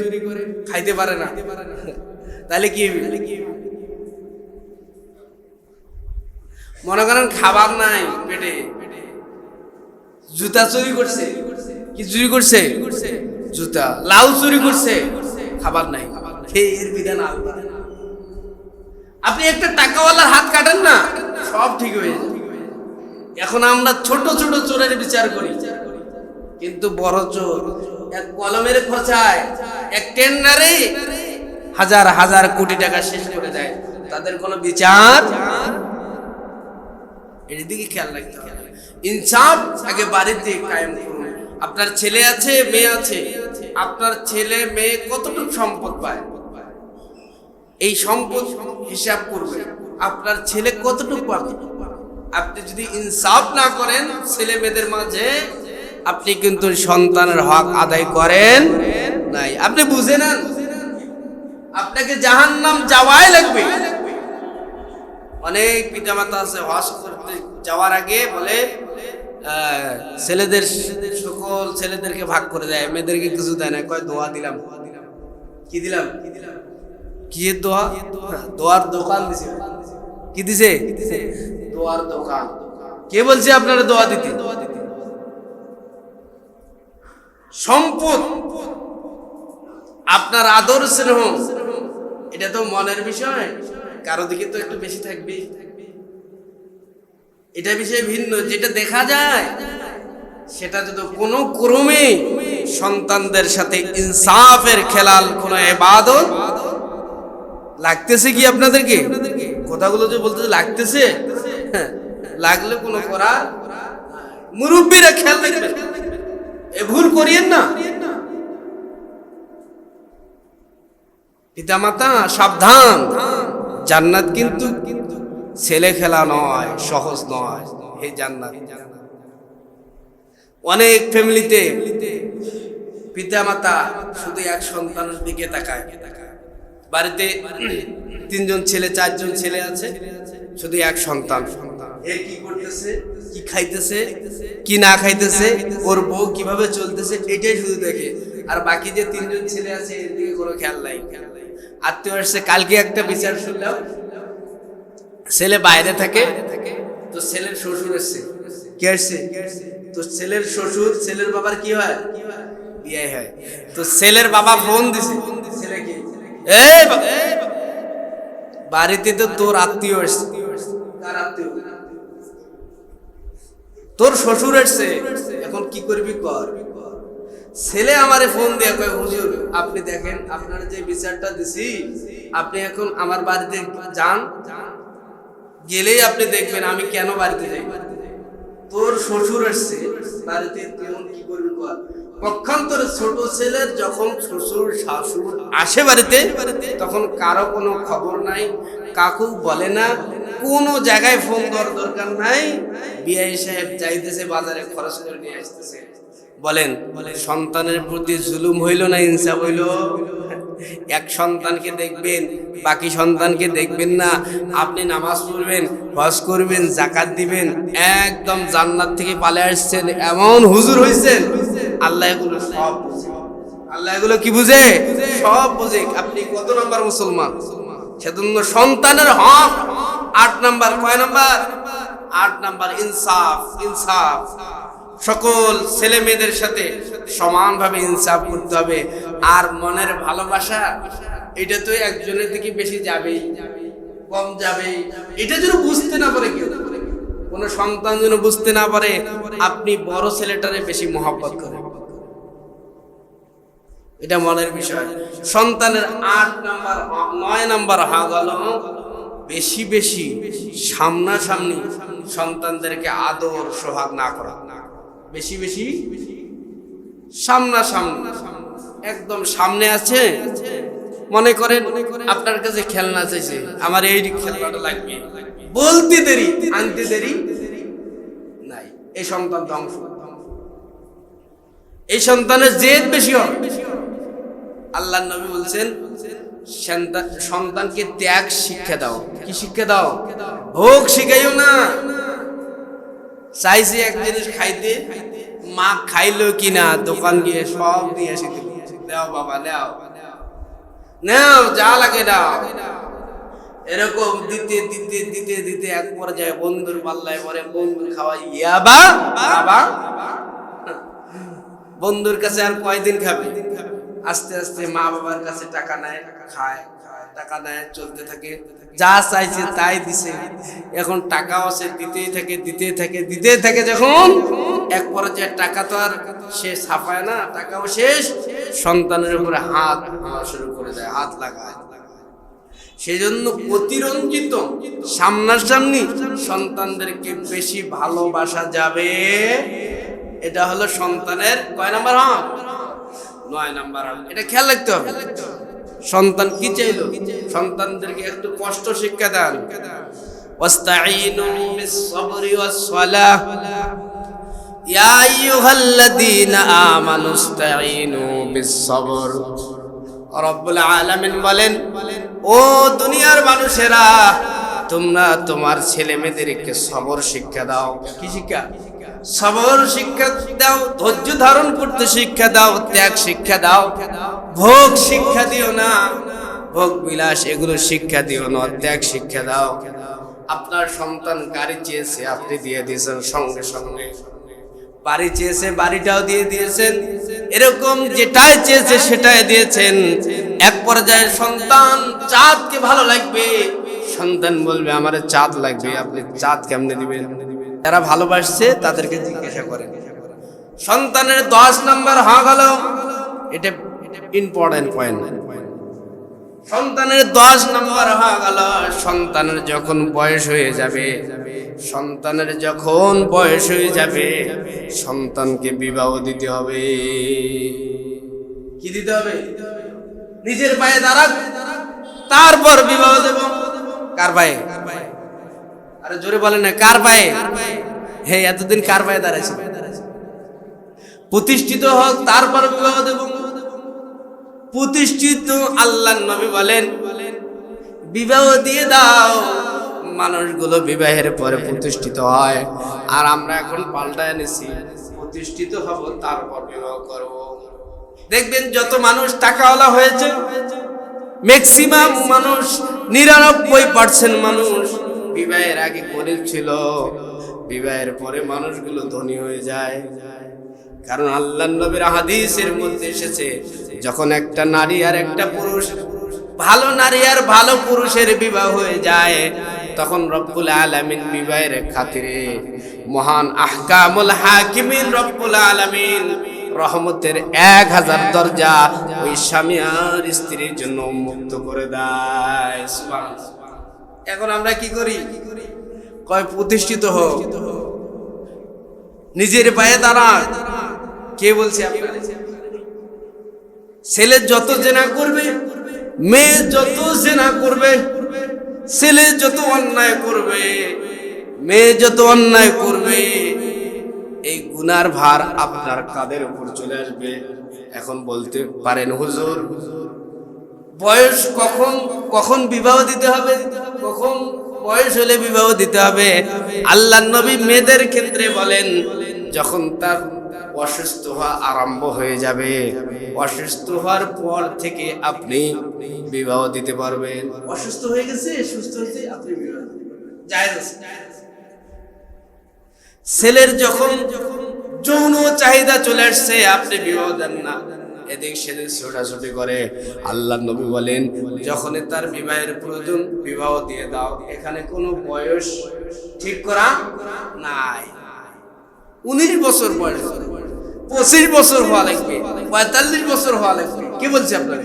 খাইতে পারে না, তাহলে কি? মনে করেন খাবার নাই পেটে, জুতা চুরি করছে। কি চুরি করছে? জুতা। লাউ চুরি করছে, খাবার নাই। এর বিধান আলাদা। আপনি একটা টাকাওয়ালার হাত কাটেন না, সব ঠিক হয়ে যায়। এখন আমরা ছোট ছোট চোরের বিচার করি, কিন্তু বড় চোর এক কলমের খোঁচায়, এক টেন্ডারে হাজার হাজার কোটি টাকা শেষ করে দেয়, তাদের কোনো বিচার। এর দিকে খেয়াল রাখতে হবে। ইনসাফ আগে বাড়িতে কায়েম করুন। আপনার ছেলে আছে, মেয়ে আছে, আপনার ছেলে মেয়ে কতটুকু সম্পদ পায়, এই সম্পদ হিসাব করবেন। আপনার ছেলে কতটুকু পাবে। আপনি যদি ইনসাফ না করেন ছেলে মেয়েদের মাঝে, আপনি কিন্তু সন্তানের হক আদায় করেন নাই। আপনি বুঝে নেন, আপনাকে জাহান্নাম যাওয়াই লাগবে। অনেক পিতামাতা আছে হজ করতে যাওয়ার আগে বলে ছেলেদের সকল ছেলেদেরকে ভাগ করে দেয়, মেয়েদেরকে কিছু দেয় না, কয় দোয়া দিলাম। কি দিলাম? কি দোয়া? দোয়ার দোকান দিছে। কি দিছে? দোয়ার দোকান। কে বলছে আপনারা দোয়া দিতে? সম্পদ, আপনার আদর স্নেহ, এটা তো মনের বিষয়, কারো দিকে তো একটু বেশি থাকবে। এটা বিষয় ভিন্ন, যেটা দেখা যায় সেটা যদি কোনো ক্রমে সন্তানদের সাথে ইনসাফের খেলাল কোন ইবাদত লাগতেছে কি আপনাদেরকে? কথাগুলো যে বলতে লাগতেছে, লাগলে কোনো করা, মুরব্বীরা খেয়াল রাখবেন, এ ভুল করিয়েন না। পিতামাতা সাবধান, জান্নাত কিন্তু ছেলে খেলা নয়, সহজ নয়। এই জান্নাত অনেক ফ্যামিলিতে পিতামাতা শুধু এক সন্তানের দিকে তাকায়। বাড়িতে 3 জন ছেলে 4 জন ছেলে আছে, শুধু এক সন্তান। এ কি করতেছে, কি খাইতেছে, কি না খাইতেছে, ওর বউ কিভাবে চলতেছে, এটাই শুধু দেখে। আর বাকি যে 3 জন ছেলে আছে এর দিকে কোনো খেয়াল নাই। আত্মীয় আসছে, কালকে একটা বিচার শুনলাম, ছেলে বাইরে থাকে, তো ছেলের শ্বশুর এসছে। কে আসছে? তো ছেলের শ্বশুর, ছেলের বাবার কি হয়? বিয়ে হয়। তো ছেলের বাবা ফোন দিছে ছেলেকে, এই বাড়িতে তো তোর আত্মীয় এসছে। কার আত্মীয়? তোর শ্বশুর এসছে, এখন কি করবি কর। ছেলে আমারে ফোন দিয়ে কয়, হুজুর আপনি দেখেন আপনার যে বিচারটা দিছি, আপনি এখন আমার বাড়িতে যান, গেলেই আপনি দেখবেন আমি কেন বাড়িতে যাই। তোর শ্বশুর আসছে বাড়িতে, তুই কি করবি কর। পক্ষান্তরে ছোট ছেলের যখন শ্বশুর শাশুড় আসে বাড়িতে, তখন কারো কোনো খবর নাই, কাকু বলে না, কোনো জায়গায় ফোন দেওয়ার দরকার নাই। বিআই সাহেব যাইতেছে বাজারে, খরচ করে নিয়ে আসতেছে। বলেন সন্তানের প্রতি জুলুম হইল না ইনসাফ হইল? এক সন্তানকে দেখবেন, বাকি সন্তানকে দেখবেন না। আপনি নামাজ পড়বেন, হজ করবেন, যাকাত দিবেন, একদম জান্নাত থেকে পালে আসছেন, এমন হুজুর হইছেন। আল্লাহ এগুলো সব বুঝে। আল্লাহ এগুলো কি বুঝে? সব বুঝে। আপনি কত নম্বর মুসলমান? সেজন্য সন্তানের হক 8 নাম্বার। কয় নাম্বার? 8 নাম্বার। ইনসাফ। ইনসাফ সকল ছেলে মেয়েদের সাথে সমানভাবে ইনসাফ করতে হবে। আর মনের ভালোবাসা, এটা তো একজনের দিকে বেশি যাবেই, কম যাবেই। এটা যেন বুঝতে না পারে কেউ, কোনো সন্তান যেন বুঝতে না পারে আপনি বড় ছেলেটারে বেশি মহব্বত করেন, এটা মনের বিষয়। সন্তানের 8 নাম্বার 9 নাম্বার হক হলো বেশি বেশি সামনাসামনি সন্তানদেরকে আদর সোহাগ না করা। বেশি বেশি সামনাসামনি, একদম সামনে আছে, মনে করেন আপনার কাছে খেলনা চাইছে, আমার এই খেলনাটা লাগবে, বলতে দেরি, আনতে দেরি নাই, এই সন্তান ধ্বংস। এই সন্তানের জেদ বেশি হয়। আল্লাহর নবী বলছেন সন্তানকে ত্যাগ শিক্ষা দাও। কি শিক্ষা দাও? ভোগ শিখাইও না। চাইছে এক জিনিস খাইতে, মা খাইলো কিনা দোকান গিয়ে সব নিয়ে আসি, দাও বাবা নাও, নাও যা লাগে দাও। এরকম দিতে দিতে দিতে দিতে এক পর্যায়ে বন্ধুর পাল্লায় পরে বন্ধুর খাওয়া ইয়াবা বাবা। বন্ধুর কাছে আর কয়দিন খাবে? আস্তে আস্তে মা বাবার কাছে টাকা নেয়, খায়, টাকা নেয়, চলতে থাকে, যা চাইছে তাই দিছে। এখন টাকাও সে দিতেই থাকে, দিতেই থাকে, দিতেই থাকে। যখন এক পর্যায়ে টাকা তো আর সে ছাপায় না, টাকাও শেষ, সন্তানের উপরে হাত শুরু করে দেয়, হাত লাগায়। সেই জন্য অতিরঞ্জিত সামনাসামনি সন্তানদেরকে বেশি ভালোবাসা যাবে। এটা হলো সন্তানের কয় নাম্বার হক? 9 নাম্বার হক। এটা খেয়াল রাখতে হবে। সন্তান কি চাইলো? সন্তানদেরকে একটু কষ্ট শিক্ষা দেন। ওয়াস্তাঈনু বিস-সাবরি ওয়াস-সালাহ, ইয়া আইয়ুহাল্লাযীনা আমানু ইসতাঈনু বিস-সাবর রব্বুল আলামিন বলেন, ও দুনিয়ার মানুষেরা, তোমরা তোমার ছেলে মেয়েদেরকে সবর শিক্ষা দাও। কি শিক্ষা? সবর শিক্ষা দাও, ধৈর্য ধারণ করতে শিক্ষা দাও, ত্যাগ শিক্ষা দাও। ভোগ শিক্ষা দিও না, ভোগ বিলাস এগুলো শিক্ষা দিও না, ত্যাগ শিক্ষা দাও। আপনার সন্তান গাড়ি চেয়েছে, আপনি দিয়ে দিয়েছেন সঙ্গে সঙ্গে। বাড়ি চেয়েছে, বাড়িটাও দিয়ে দিয়েছেন। এরকম যেটাই চেয়েছে সেটাই দিয়েছেন। এক পর্যায়ে সন্তান চাঁদকে ভালো লাগবে, সন্তান বলবে আমার চাঁদ লাগবে। আপনি চাঁদ কেমনে দিবেন? যারা ভালোবাসছে তাদেরকে জিজ্ঞাসা করেন। সন্তানের 10 নম্বর হয়ে গেল, এটা ইম্পর্টেন্ট পয়েন্ট। সন্তানের 10 নম্বর হয়ে গেল, সন্তানের যখন বয়স হয়ে যাবে, সন্তানের যখন বয়স হয়ে যাবে, সন্তানকে বিবাহ দিতে হবে। কি দিতে হবে? নিজের পায়ে দাঁড়াক, তারপর বিবাহ দেব। কার পায়ে? আরে জোরে বলেন না, কার পায়ে? হে, এতদিন কার পায়ে দাঁড়াইছে? প্রতিষ্ঠিত হোক, তারপর বিবাহ দেব। প্রতিষ্ঠিত। আল্লাহর নবী বলেন, বিবাহ দিয়ে দাও। মানুষগুলো বিবাহের পরে প্রতিষ্ঠিত হয়, আর আমরা এখন পাল্টায় নিছি, প্রতিষ্ঠিত হব তারপর বিবাহ করব। দেখবেন যত মানুষ টাকাওয়ালা হয়েছে, ম্যাক্সিমাম মানুষ 99% মানুষ বিবাহের আগে গরিব ছিল, বিবাহের পরে মানুষগুলো ধনী হয়ে যায়। কারণ আল্লাহর নবীর হাদিসের মধ্যে এসেছে, যখন একটা নারী আর একটা পুরুষ, ভালো নারী আর ভালো পুরুষের বিবাহ হয়ে যায়, তখন রব্বুল আলামিন বিবাহের খাতিরে মহান আহকামুল হাকিমিন রব্বুল আলামিন রহমতের 1000 দরজা ওই স্বামী আর স্ত্রীর জন্য উন্মুক্ত করে দেয়। সুবহানাল্লাহ। এখন আমরা কি করি? কয় প্রতিষ্ঠিত হোক, নিজের পায়ে দাঁড়ান। কে বলছে আপনার? ছেলে যত জেনা করবে, মেয়ে যত জেনা করবে, ছেলে যত অন্যায় করবে, মেয়ে যত অন্যায় করবে, এই গুনার ভার আপনার কাঁধের উপর চলে আসবে। এখন বলতে পারেন, হুজুর বয়স কখন কখন বিবাহ দিতে হবে, কখন বয়স হলে বিবাহ দিতে হবে? আল্লাহর নবী মেয়েদের ক্ষেত্রে বলেন, যখন তার অসুস্থ হওয়া আরম্ভ হয়ে যাবে, অসুস্থ হওয়ার পর থেকে আপনি বিবাহ দিতে পারবেন। অসুস্থ হয়ে গেছে, সুস্থ হয়েছে, আপনি বিবাহ দিতে পারবেন, জায়েজ আছে। ছেলের যখন যৌন চাহিদা চলে আসছে, আপনি বিবাহ দেন না, এদিক সেদিক ছোটাছুটি করে। আল্লাহর নবী বলেন, যখন তার বিবাহের প্রয়োজন, বিবাহ দিয়ে দাও। এখানে কোনো বয়স ঠিক করা নাই। 19 বছর বয়স, 25 বছর হওয়া লাগবে, 45 বছর হওয়া লাগবে। কি বলছে আপনার?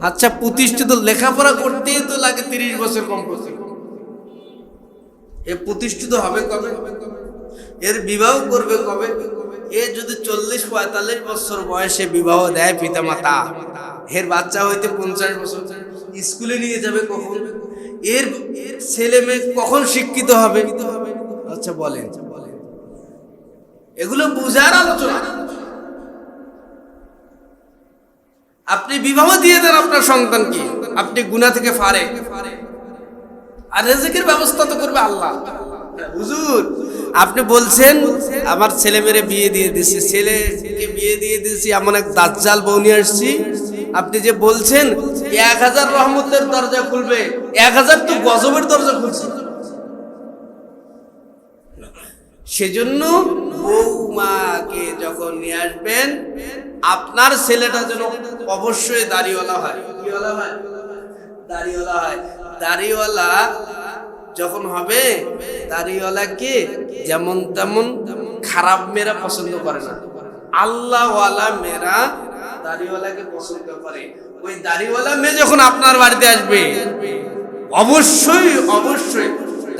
আচ্ছা, প্রতিষ্ঠিত লেখাপড়া করতেই তো লাগে 30 বছর কমপক্ষে। এ প্রতিষ্ঠিত হবে কবে? এর বিবাহ করবে কবে? এ যদি 40-45 বছর বয়সে বিবাহ দেয় পিতা মাতা, এর বাচ্চা হইতে 50 বছর, স্কুলে নিয়ে যাবে কখন? এর ছেলে মেয়ে কখন শিক্ষিত হবে? আচ্ছা বলেন, এগুলো বুঝার আলোচনা। আপনি বিবাহ দিয়ে দেন আপনার সন্তানকে, আপনি গুনাহ থেকে ফারে, আর রিজিকের ব্যবস্থা তো করবে আল্লাহ। হুজুর আপনি বলছেন আমার ছেলে মেয়েরে বিয়ে দিয়ে দিছি, ছেলেকে বিয়ে দিয়ে দিয়েছি, এমন এক দাজ্জাল বউ নিয়ে আসছি। আপনি যে বলছেন 1000 রহমতের দরজা খুলবে, 1000 তো গজবের দরজা খুলছে। সেজন্য বৌমাকে যখন নিয়ে আসবেন, আপনার ছেলেটা যেন অবশ্যই দাড়িওয়ালা হয়। কিওয়ালা হয়? দাড়িওয়ালা হয়। দাড়িওয়ালা যখন হবে, দাড়িওয়ালাকে যেমন তেমন খারাপ মেয়েরা পছন্দ করে না, আল্লাহওয়ালা মেয়েরা দাড়িওয়ালাকে পছন্দ করে। ওই দাড়িওয়ালা মেয়ে যখন আপনার বাড়িতে আসবে, অবশ্যই অবশ্যই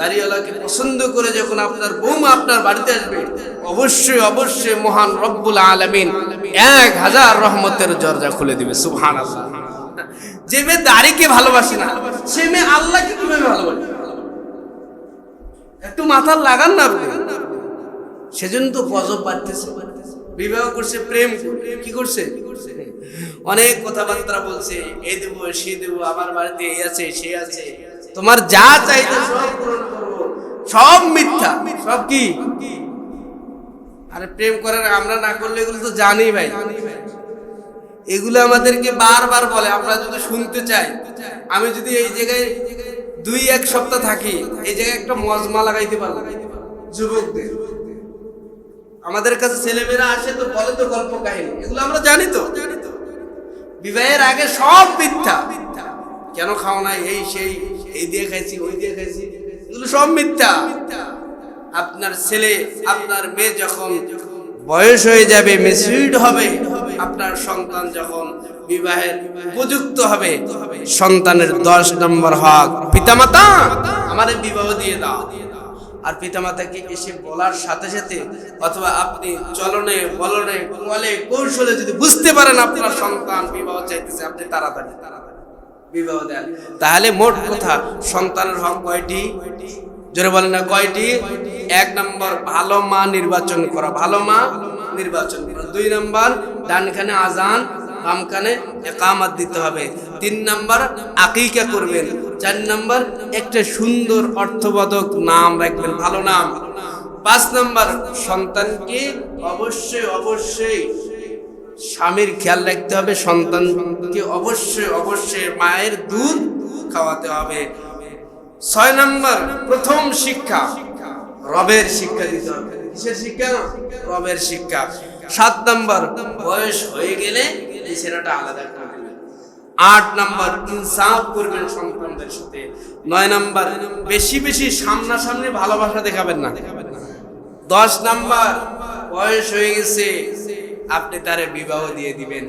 দাড়িওয়ালাকে পছন্দ করে যখন আপনার বৌমা আপনার বাড়িতে আসবে, অবশ্যই অবশ্যই মহান রব্বুল আলামিন 1000 রহমতের দরজা খুলে দিবে। সুবহানাল্লাহ। যে মেয়ে দাড়িকে ভালোবাসে না, সে মেয়ে আল্লাহকে কিভাবে ভালোবাসে? একটু মাথার লাগান না আপনি। সেজন্য তো গজব বাড়তেছে। বিবাহ করছে, প্রেম কি করছে? অনেক কথাবার্তা বলছে, এই দেবো সে দেবো, আমার বাড়িতে এই আছে সে আছে, তোমার যা চাইতে সব পূরণ করবো, সব মিথ্যা, সব কি? আরে প্রেম করার আমরা না করলে এগুলো তো জানি ভাই, এগুলো আমাদেরকে বারবার বলে। আমরা যদি শুনতে চাই, আমি যদি এই জায়গায় 2-1 সপ্তাহ থাকি, এই জায়গায় একটা মজমা লাগাইতে পারবো যুবকদের। আমাদের কাছে ছেলেমেয়েরা আসে তো বলে তো গল্প কাহিনী, এগুলো আমরা জানি তো। বিবাহের আগে সব মিথ্যা, কেন খাও নাই, এই সেই, এই দিয়ে খাইছি ওই দিয়ে খাইছি, এগুলো সব মিথ্যা। আপনার ছেলে আপনার মেয়ে যখন বয়স হয়ে যাবে, ম্যাচিউরড হবে, আপনার সন্তান যখন বিবাহের উপযুক্ত হবে, সন্তানের 10 নম্বর হক পিতামাতা আমাদের বিবাহ দিয়ে দাও। আর পিতামাতাকে এসে বলার সাথে সাথে, অথবা আপনি চলনে বলনে বলে কৌশলে যদি বুঝতে পারেন আপনার সন্তান বিবাহ চাইতেছে, আপনি তাড়াতাড়ি বিবাহ দেন। তাহলে মোট কথা সন্তানের হক কয়টি? জোরে বলেন না, কয়টি? 1 নম্বর ভালো মা নির্বাচন করা, ভালো মা নির্বাচন করা। 2 নম্বর ডান কানে আজান, বাম কানে ইকামত দিতে হবে। 3 নম্বর আকিকা করবেন। 4 নম্বর একটা সুন্দর অর্থবোধক নাম রাখবেন, ভালো নাম। 5 নম্বর সন্তানকে অবশ্যই অবশ্যই স্বামীর খেয়াল রাখতে হবে, সন্তানকে অবশ্যই অবশ্যই মায়ের দুধ খাওয়াতে হবে। 6 নম্বর প্রথম শিক্ষা, রবের শিক্ষা দিতে হবে। কিসের শিক্ষা? রবের শিক্ষা। 7 নম্বর বয়স হয়ে গেলে বিছানাটা আলাদা করে দেবেন। 8 নম্বর ইনসাফ করবেন সন্তানদের সাথে। 9 নম্বর বেশি বেশি সামনাসামনি ভালোবাসা দেখাবেন না। 10 নম্বর বয়স হয়ে গেছে, আপনি তারে বিবাহ দিয়ে দিবেন।